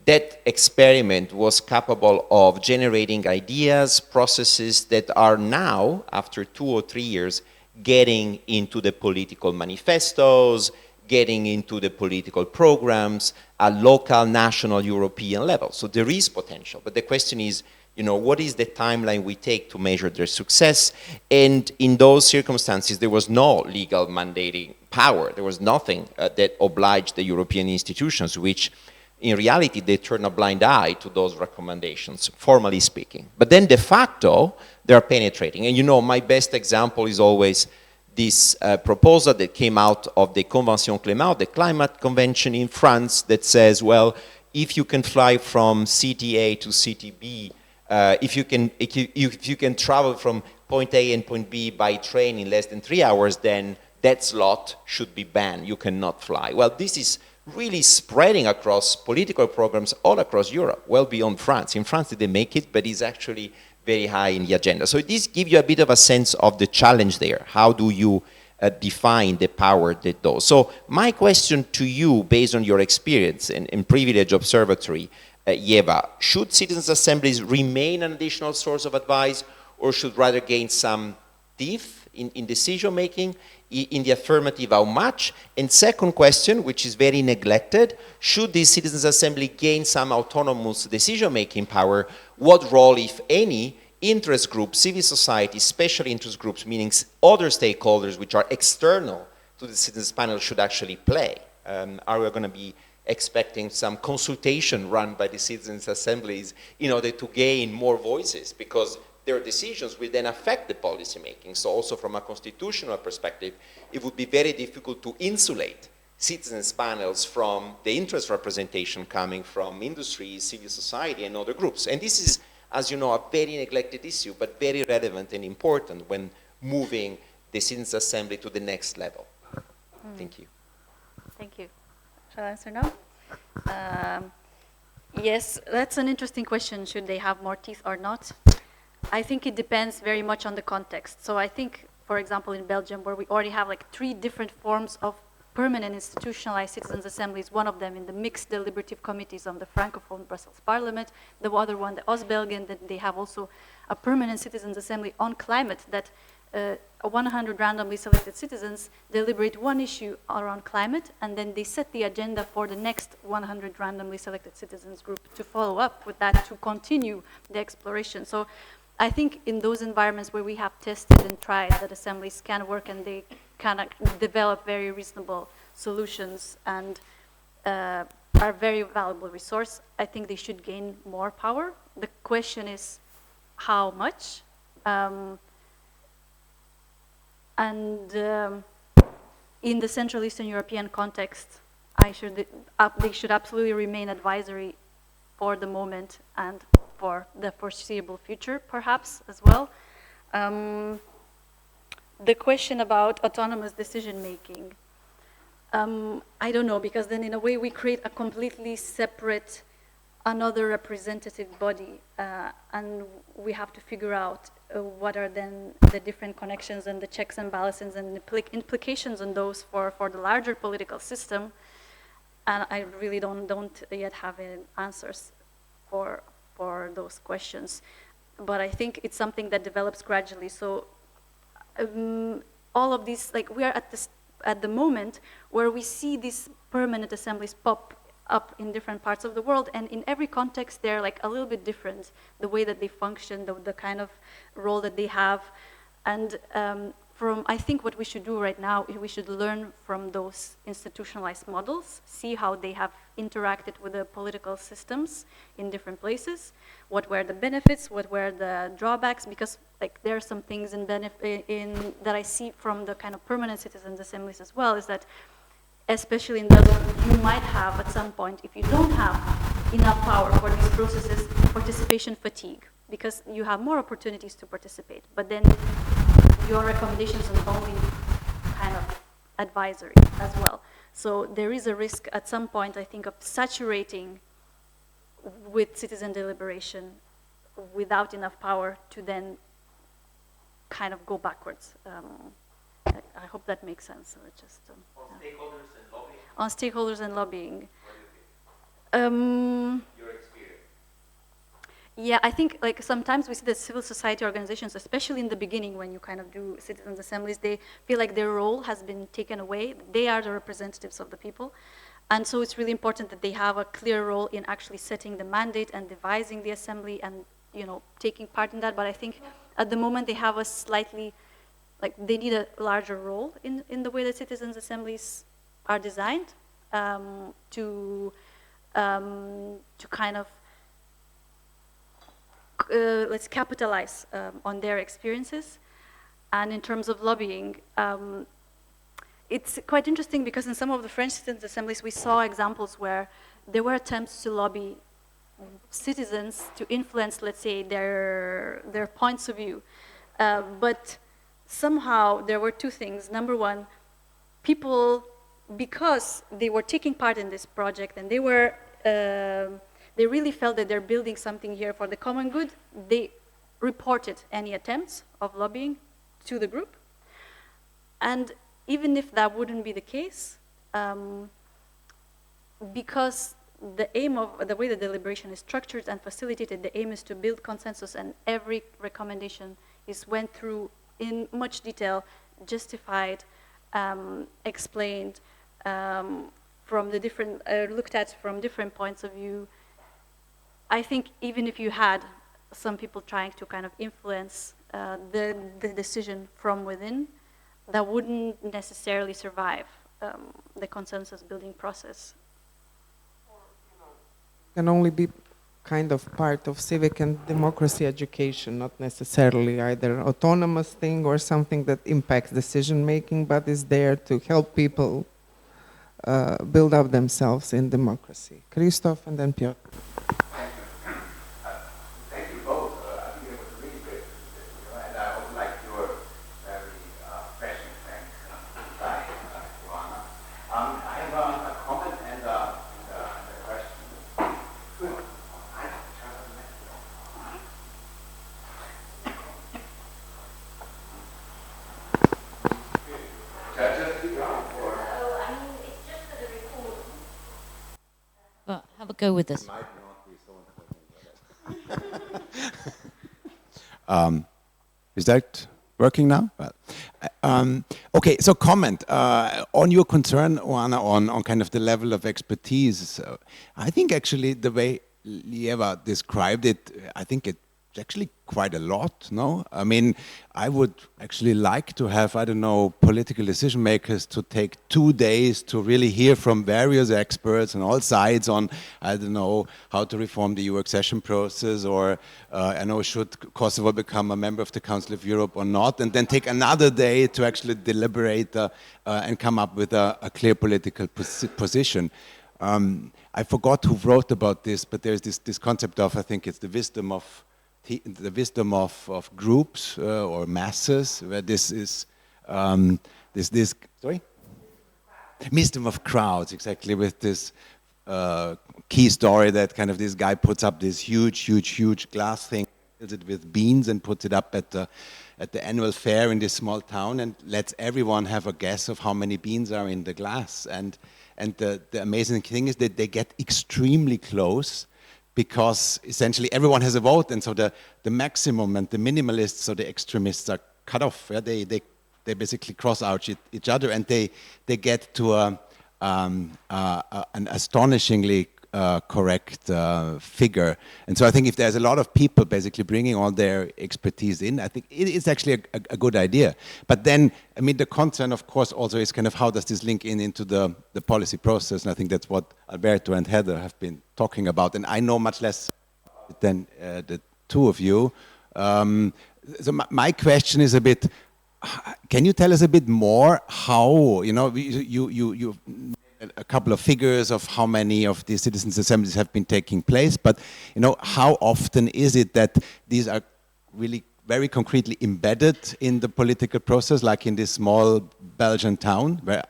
that experiment was capable of generating ideas, processes that are now, after 2 or 3 years, getting into the political manifestos, getting into the political programs at local, national, European level. So there is potential, but the question is, you know, what is the timeline we take to measure their success? And in those circumstances, there was no legal mandating power. There was nothing that obliged the European institutions, which in reality, they turn a blind eye to those recommendations, formally speaking. But then de facto, they're penetrating. And you know, my best example is always this proposal that came out of the Convention Clément, the climate convention in France, that says, well, if you can fly from city A to city B, if you can travel from point A and point B by train in less than 3 hours, then that slot should be banned. You cannot fly. Well, this is really spreading across political programs all across Europe, well beyond France. In France, they make it, but it's actually very high in the agenda. So this gives you a bit of a sense of the challenge there. How do you define the power that does? So my question to you, based on your experience in Privilege Observatory, Ieva, should citizens' assemblies remain an additional source of advice, or should rather gain some depth in decision-making? In the affirmative, how much? And second question, which is very neglected, should the Citizens' Assembly gain some autonomous decision-making power? What role, if any, interest groups, civil society, special interest groups, meaning other stakeholders which are external to the Citizens' Panel, should actually play? Are we going to be expecting some consultation run by the Citizens' Assemblies in order to gain more voices? Because their decisions will then affect the policy making. So also from a constitutional perspective, it would be very difficult to insulate citizens' panels from the interest representation coming from industry, civil society, and other groups. And this is, as you know, a very neglected issue, but very relevant and important when moving the Citizens' Assembly to the next level. Thank you. Thank you. Shall I answer now? Yes, that's an interesting question. Should they have more teeth or not? I think it depends very much on the context. So I think, for example, in Belgium, where we already have like 3 different forms of permanent institutionalized citizens' assemblies, one of them in the mixed deliberative committees of the Francophone Brussels Parliament, the other one, the Ostbelgen, that they have also a permanent citizens' assembly on climate that 100 randomly selected citizens deliberate one issue around climate, and then they set the agenda for the next 100 randomly selected citizens group to follow up with that, to continue the exploration. So I think in those environments where we have tested and tried that assemblies can work and they can develop very reasonable solutions and are a very valuable resource, I think they should gain more power. The question is how much? In the Central Eastern European context, they should absolutely remain advisory for the moment and for the foreseeable future, perhaps, as well. The question about autonomous decision-making, I don't know, because then in a way we create a completely separate, another representative body, and we have to figure out what are then the different connections and the checks and balances and the implications on those for the larger political system. And I really don't yet have answers for those questions. But I think it's something that develops gradually. So all of these, like we are at the moment where we see these permanent assemblies pop up in different parts of the world, and in every context they're like a little bit different, the way that they function, the kind of role that they have. And I think what we should do right now is we should learn from those institutionalized models, see how they have interacted with the political systems in different places, what were the benefits, what were the drawbacks, because like there are some things that I see from the kind of permanent citizens assemblies as well, is that especially in those, you might have at some point, if you don't have enough power for these processes, participation fatigue, because you have more opportunities to participate, but then your recommendations are only kind of advisory as well. So there is a risk at some point, I think, of saturating with citizen deliberation without enough power to then kind of go backwards. I hope that makes sense. Or just, on stakeholders and lobbying? On stakeholders and lobbying. Your experience? Yeah, I think like sometimes we see that civil society organizations, especially in the beginning when you kind of do citizens assemblies, they feel like their role has been taken away. They are the representatives of the people. And so it's really important that they have a clear role in actually setting the mandate and devising the assembly and, you know, taking part in that. But I think at the moment they have a slightly, like they need a larger role in the way that citizens assemblies are designed to kind of let's capitalize on their experiences. And in terms of lobbying, it's quite interesting because in some of the French citizens assemblies we saw examples where there were attempts to lobby citizens to influence, let's say, their points of view, but somehow there were two things. Number one, people, because they were taking part in this project and they really felt that they're building something here for the common good, they reported any attempts of lobbying to the group. And even if that wouldn't be the case, because the aim of the way the deliberation is structured and facilitated, the aim is to build consensus, and every recommendation went through in much detail, justified, explained, from the different, looked at from different points of view. I think even if you had some people trying to kind of influence the decision from within, that wouldn't necessarily survive the consensus building process. Can only be kind of part of civic and democracy education, not necessarily either autonomous thing or something that impacts decision making, but is there to help people build up themselves in democracy. Christoph and then Piotr. Thank you both. I think it was really good, and I also like your very fresh and frank side, Ivana. I have a comment and a question. Just keep going for go with this. Is that working now? Okay, so comment on your concern, Oana, on kind of the level of expertise. I think actually the way Ieva described it, I think it's actually quite a lot, no? I mean, I would actually like to have, I don't know, political decision makers to take 2 days to really hear from various experts on all sides on, I don't know, how to reform the EU accession process, or I know, should Kosovo become a member of the Council of Europe or not, and then take another day to actually deliberate and come up with a clear political position. I forgot who wrote about this, but there's this concept of, I think it's the wisdom of groups or masses, where this is wisdom of crowds, exactly, with this key story that kind of this guy puts up this huge glass thing, fills it with beans and puts it up at the annual fair in this small town and lets everyone have a guess of how many beans are in the glass. And the amazing thing is that they get extremely close, because essentially everyone has a vote, and so the maximum and the minimalists, so the extremists, are cut off. Yeah? They basically cross out each other, and they get to an astonishingly correct figure. And so I think if there's a lot of people basically bringing all their expertise in, I think it's actually a good idea. But then, I mean, the concern, of course, also is kind of how does this link into the policy process, and I think that's what Alberto and Heather have been talking about, and I know much less than the two of you. So my question is a bit, can you tell us a bit more how, you know, you a couple of figures of how many of these citizens' assemblies have been taking place, but you know, how often is it that these are really very concretely embedded in the political process, like in this small Belgian town, where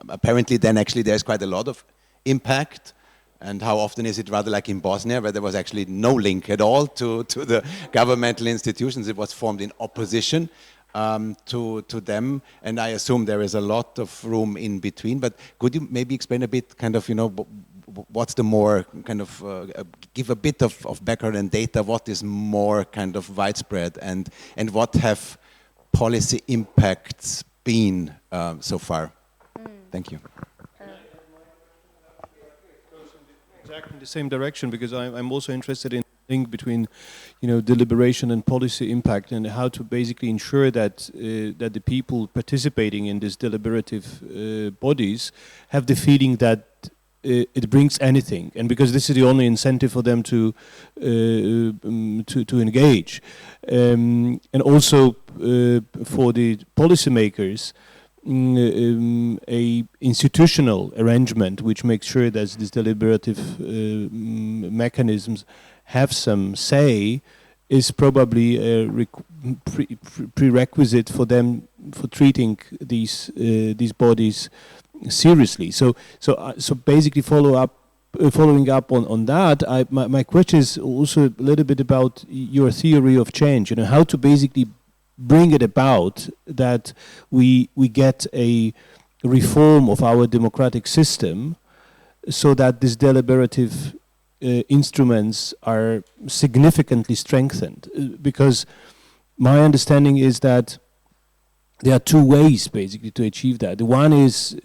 apparently then actually there's quite a lot of impact, and how often is it rather like in Bosnia, where there was actually no link at all to the governmental institutions? It was formed in opposition to them, and I assume there is a lot of room in between. But could you maybe explain a bit, kind of, you know, what's the more kind of give a bit of background and data? What is more kind of widespread, and what have policy impacts been so far? Thank you. Exactly in the same direction, because I'm also interested in the link between, you know, deliberation and policy impact, and how to basically ensure that that the people participating in these deliberative bodies have the feeling that it brings anything, and because this is the only incentive for them to engage, and also for the policymakers. A institutional arrangement which makes sure that these deliberative mechanisms have some say is probably a prerequisite for them for treating these bodies seriously. So basically, following up on that, my question is also a little bit about your theory of change. You know, how to basically bring it about that we get a reform of our democratic system, so that these deliberative instruments are significantly strengthened. Because my understanding is that there are two ways basically to achieve that. The one is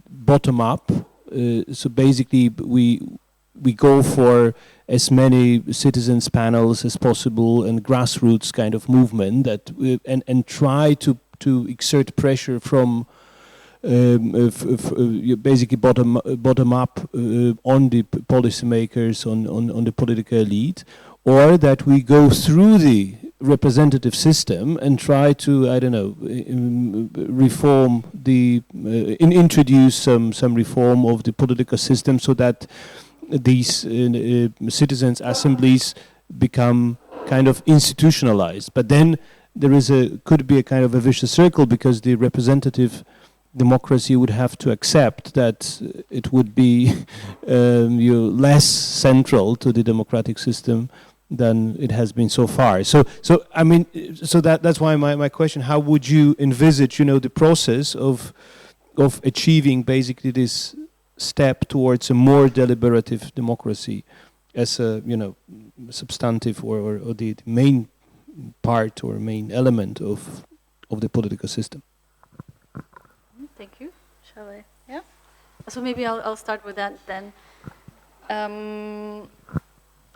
bottom up. So basically we go for as many citizens panels as possible and grassroots kind of movement that and try to exert pressure from basically bottom up on the policymakers, on the political elite, or that we go through the representative system and try to, I don't know, reform introduce some reform of the political system, so that these citizens' assemblies become kind of institutionalized. But then there could be a kind of a vicious circle, because the representative democracy would have to accept that it would be less central to the democratic system than it has been so far. So I mean, so that's why my question: how would you envisage, you know, the process of achieving basically this step towards a more deliberative democracy as a, you know, substantive or the main part or main element of the political system. Thank you. Shall I? Yeah. So maybe I'll start with that then.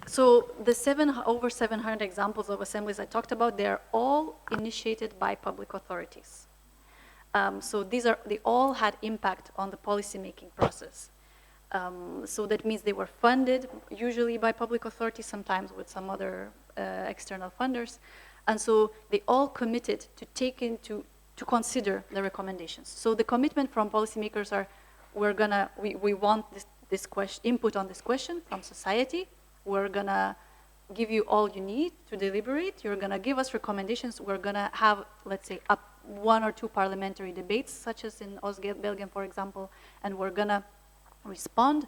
So the over 700 examples of assemblies I talked about, they are all initiated by public authorities. So they all had impact on the policy-making process. So that means they were funded, usually by public authorities, sometimes with some other external funders. And so they all committed to consider the recommendations. So the commitment from policymakers are, we want this question, input on this question from society. We're gonna give you all you need to deliberate. You're gonna give us recommendations. We're gonna have, let's say, up 1 or 2 parliamentary debates, such as in Belgium, for example, and we're gonna respond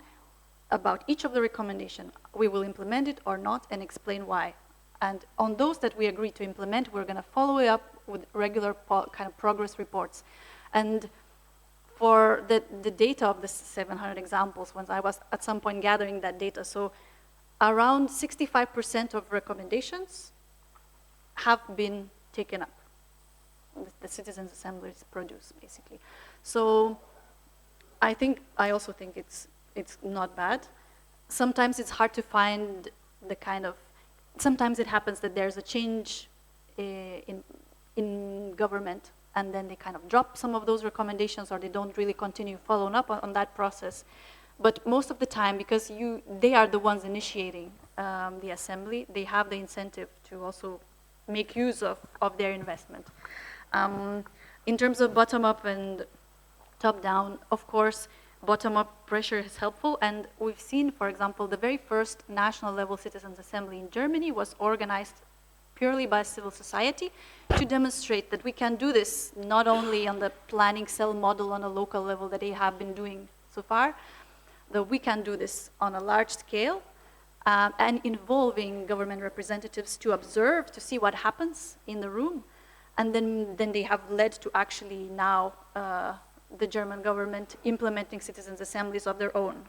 about each of the recommendations. We will implement it or not and explain why. And on those that we agree to implement, we're gonna follow it up with regular kind of progress reports. And for the data of the 700 examples, once I was at some point gathering that data, so around 65% of recommendations have been taken up. The Citizens Assemblies produce, basically. So I also think it's not bad. Sometimes it's hard to find the kind of, sometimes it happens that there's a change in government and then they kind of drop some of those recommendations or they don't really continue following up on that process. But most of the time, because they are the ones initiating the assembly, they have the incentive to also make use of their investment. In terms of bottom-up and top-down, of course, bottom-up pressure is helpful. And we've seen, for example, the very first national-level Citizens Assembly in Germany was organized purely by civil society to demonstrate that we can do this not only on the planning cell model on a local level that they have been doing so far, that we can do this on a large scale and involving government representatives to observe, to see what happens in the room. And then they have led to actually now the German government implementing citizens' assemblies of their own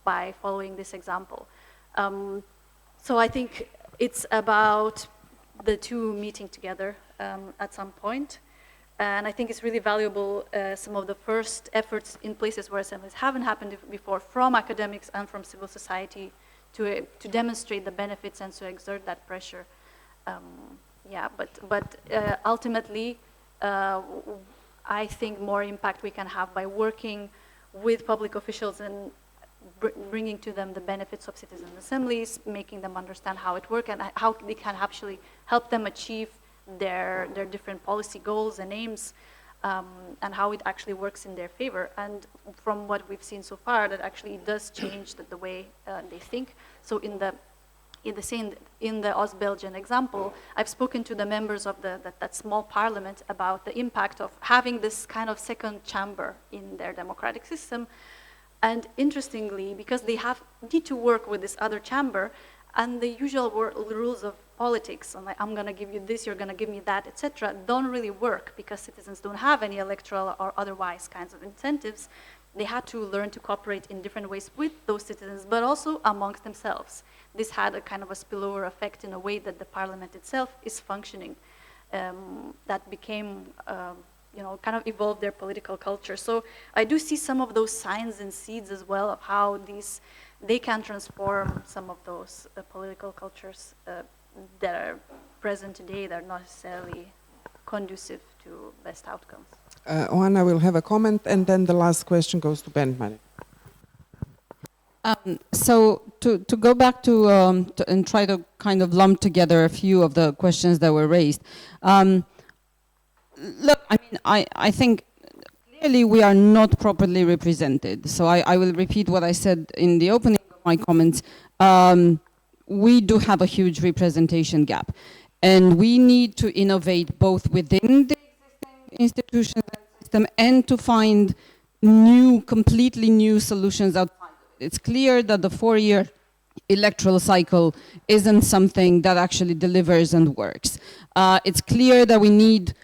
by following this example. So I think it's about the two meeting together at some point. And I think it's really valuable, some of the first efforts in places where assemblies haven't happened before from academics and from civil society to demonstrate the benefits and to exert that pressure. Yeah, but ultimately, I think more impact we can have by working with public officials and bringing to them the benefits of citizen assemblies, making them understand how it works and how they can actually help them achieve their different policy goals and aims, and how it actually works in their favor. And from what we've seen so far, that actually does change the way they think. So in the Ost-Belgian example, I've spoken to the members of that small parliament about the impact of having this kind of second chamber in their democratic system. And interestingly, because they need to work with this other chamber, and the usual rules of politics, and like, I'm going to give you this, you're going to give me that, etc., don't really work because citizens don't have any electoral or otherwise kinds of incentives. They had to learn to cooperate in different ways with those citizens, but also amongst themselves. This had a kind of a spillover effect in a way that the parliament itself is functioning. That became, kind of evolved their political culture. So I do see some of those signs and seeds as well of how they can transform some of those political cultures that are present today that are not necessarily conducive to best outcomes. Oana will have a comment, and then the last question goes to Ben. So to go back to and try to kind of lump together a few of the questions that were raised. Look, I mean, I think clearly we are not properly represented. So I will repeat what I said in the opening of my comments. We do have a huge representation gap. And we need to innovate both within the existing institutional system and to find completely new solutions outside. It's clear that the 4-year electoral cycle isn't something that actually delivers and works. It's clear that we need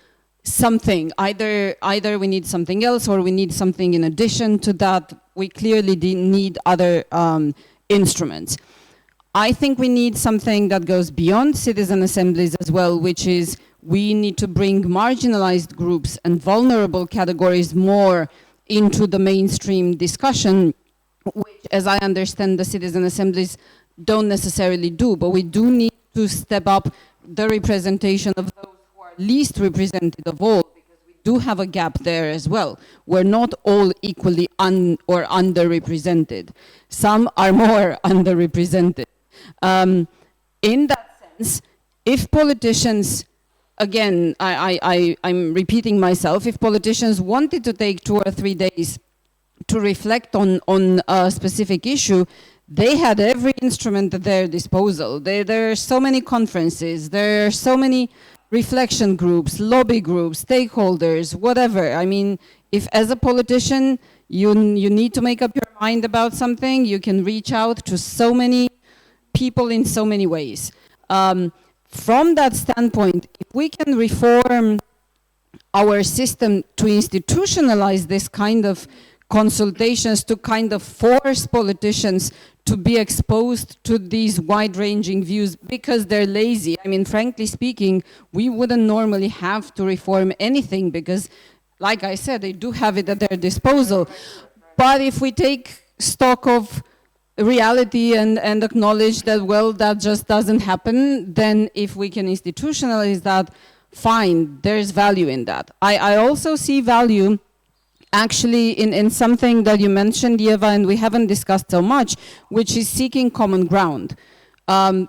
something. Either we need something else or we need something in addition to that. We clearly need other instruments. I think we need something that goes beyond citizen assemblies as well, which is we need to bring marginalized groups and vulnerable categories more into the mainstream discussion, which, as I understand, the citizen assemblies don't necessarily do, but we do need to step up the representation of those who are least represented of all, because we do have a gap there as well. We're not all equally or underrepresented. Some are more underrepresented. In that sense, if politicians, again, I'm repeating myself, if politicians wanted to take 2 or 3 days to reflect on a specific issue, they had every instrument at their disposal. There are so many conferences, there are so many reflection groups, lobby groups, stakeholders, whatever. I mean, if as a politician you need to make up your mind about something, you can reach out to so many people in so many ways. From that standpoint, if we can reform our system to institutionalize this kind of consultations, to kind of force politicians to be exposed to these wide-ranging views because they're lazy. I mean, frankly speaking, we wouldn't normally have to reform anything because, like I said, they do have it at their disposal. But if we take stock of reality and acknowledge that, well, that just doesn't happen, then if we can institutionalize that, fine, there's value in that. I also see value actually in something that you mentioned, Ieva, and we haven't discussed so much, which is seeking common ground.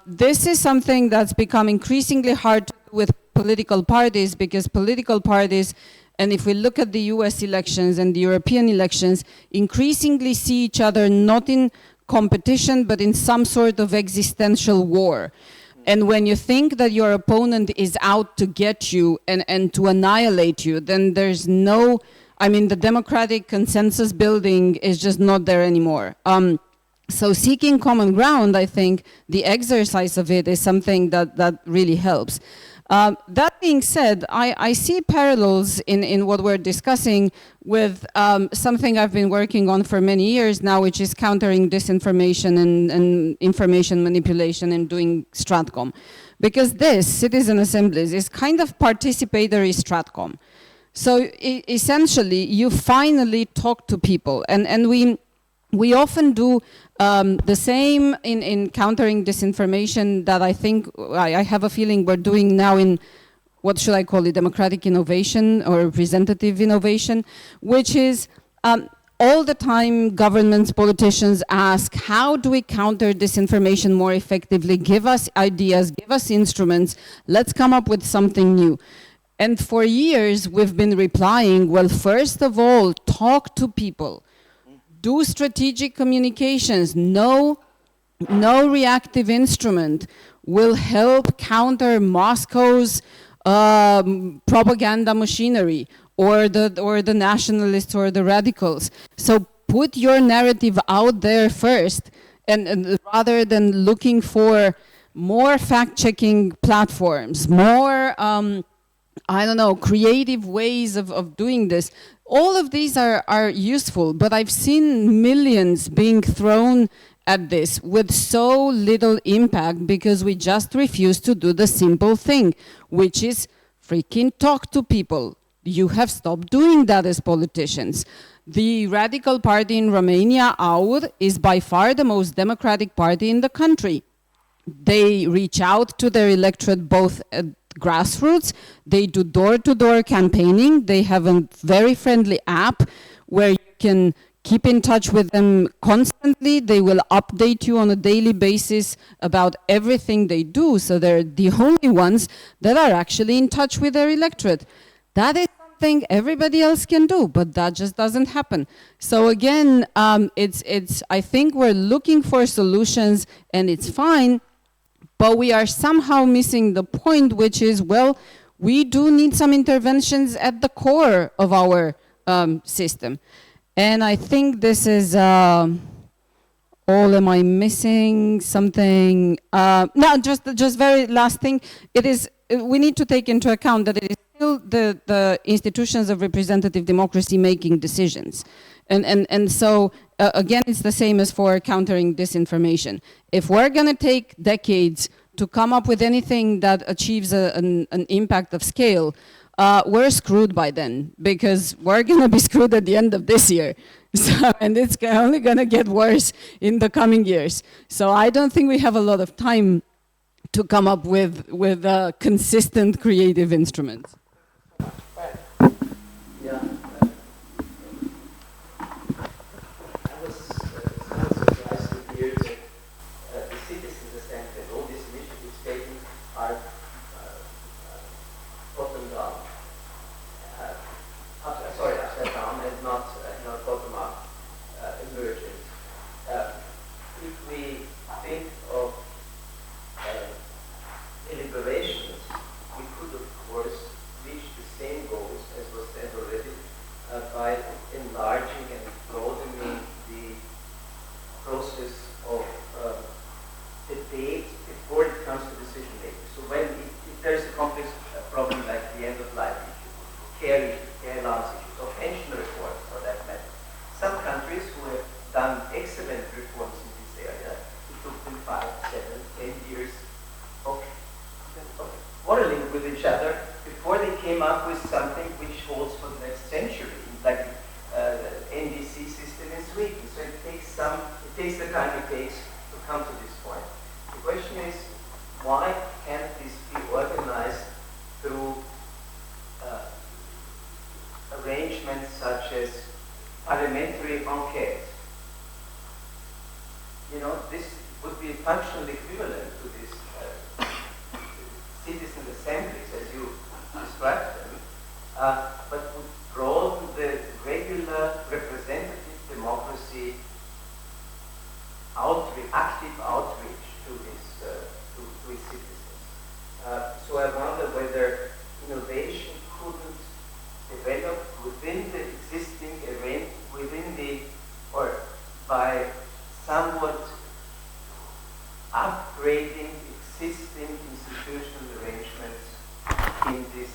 This is something that's become increasingly hard to do with political parties, because political parties, and if we look at the US elections and the European elections, increasingly see each other not in competition, but in some sort of existential war. And when you think that your opponent is out to get you and to annihilate you, then there's no, I mean, the democratic consensus building is just not there anymore. So seeking common ground, I think the exercise of it is something that really helps. That being said, I see parallels in what we're discussing with something I've been working on for many years now, which is countering disinformation and information manipulation and doing Stratcom. Because this, Citizen Assemblies, is kind of participatory Stratcom. So essentially, you finally talk to people, and we often do the same in countering disinformation that I think, I have a feeling we're doing now in, what should I call it, democratic innovation or representative innovation, which is all the time governments, politicians ask, how do we counter disinformation more effectively? Give us ideas, give us instruments, let's come up with something new. And for years, we've been replying, well, first of all, talk to people. Do strategic communications. No reactive instrument will help counter Moscow's propaganda machinery or the nationalists or the radicals. So put your narrative out there first, and rather than looking for more fact-checking platforms, more I don't know, creative ways of doing this. All of these are useful, but I've seen millions being thrown at this with so little impact because we just refuse to do the simple thing, which is freaking talk to people. You have stopped doing that as politicians. The radical party in Romania, AUR, is by far the most democratic party in the country. They reach out to their electorate both at grassroots, they do door-to-door campaigning, they have a very friendly app where you can keep in touch with them constantly, they will update you on a daily basis about everything they do, so they're the only ones that are actually in touch with their electorate. That is something everybody else can do, but that just doesn't happen. So again, I think we're looking for solutions and it's fine, but we are somehow missing the point, which is, well, we do need some interventions at the core of our system. And I think this is all. Am I missing something? No, just very last thing. It is, we need to take into account that it is still the institutions of representative democracy making decisions. And so, again, it's the same as for countering disinformation. If we're going to take decades to come up with anything that achieves an impact of scale, we're screwed by then, because we're going to be screwed at the end of this year. So, and it's only going to get worse in the coming years. So I don't think we have a lot of time to come up with consistent creative instruments. Yeah. I was surprised to hear that the Citizens Assemblies and all these initiatives taken are bottom down. Upside down and not bottom up, emergent. If we think of deliberations, we could of course reach the same goals as was said already by enlarging and broadening the process of debate before it comes to decision making. So if there's a complex problem like the end of life issue, care allowance issues, or pension reforms for that matter, some countries who have done excellent reforms in this area, it took them 5, 7, 10 years of quarreling with each other before they came up with something which holds for the next century, like the NDC system in Sweden. So it takes the time it takes to come to this point. The question is, why can't this be organized through arrangements such as parliamentary enquête? This would be functionally equivalent to this Citizens Assemblies as you described them, but would broaden the regular representative democracy active outreach to its citizens. So I wonder whether innovation couldn't develop within the existing or by somewhat upgrading existing institutional arrangements in this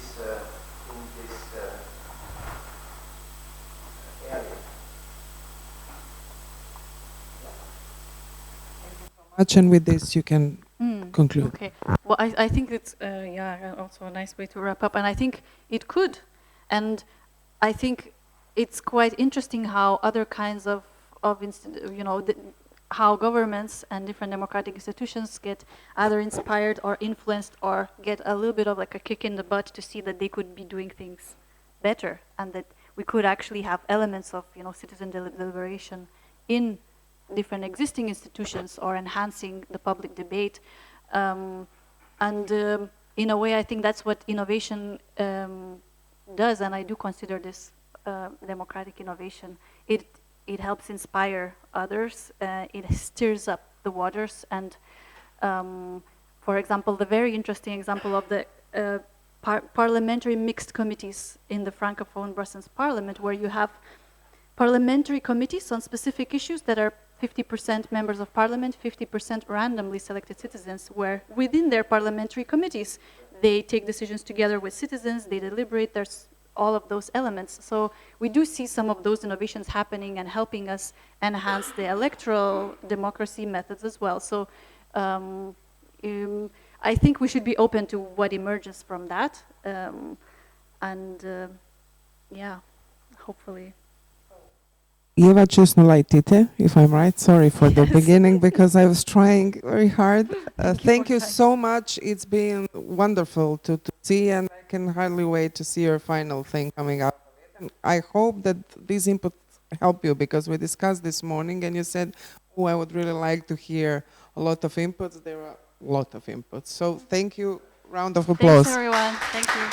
area. Much, and with this you can conclude. Okay. Well, I think it's also a nice way to wrap up, and I think it could, and I think it's quite interesting how other kinds of how governments and different democratic institutions get either inspired or influenced or get a little bit of like a kick in the butt to see that they could be doing things better, and that we could actually have elements of citizen deliberation in different existing institutions or enhancing the public debate. In a way, I think that's what innovation does, and I do consider this democratic innovation. It helps inspire others, it stirs up the waters, and for example, the very interesting example of the parliamentary mixed committees in the Francophone Brussels Parliament, where you have parliamentary committees on specific issues that are 50% members of parliament, 50% randomly selected citizens, where within their parliamentary committees, they take decisions together with citizens, they deliberate, there's all of those elements. So we do see some of those innovations happening and helping us enhance the electoral democracy methods as well. So I think we should be open to what emerges from that. Hopefully. Ieva Česnulaitytė, if I'm right. Sorry for the beginning, because I was trying very hard. Thank you so much. It's been wonderful to see, and I can hardly wait to see your final thing coming up. And I hope that these inputs help you, because we discussed this morning and you said, oh, I would really like to hear a lot of inputs. There are a lot of inputs. So thank you. Round of applause. Thanks, everyone. Thank you.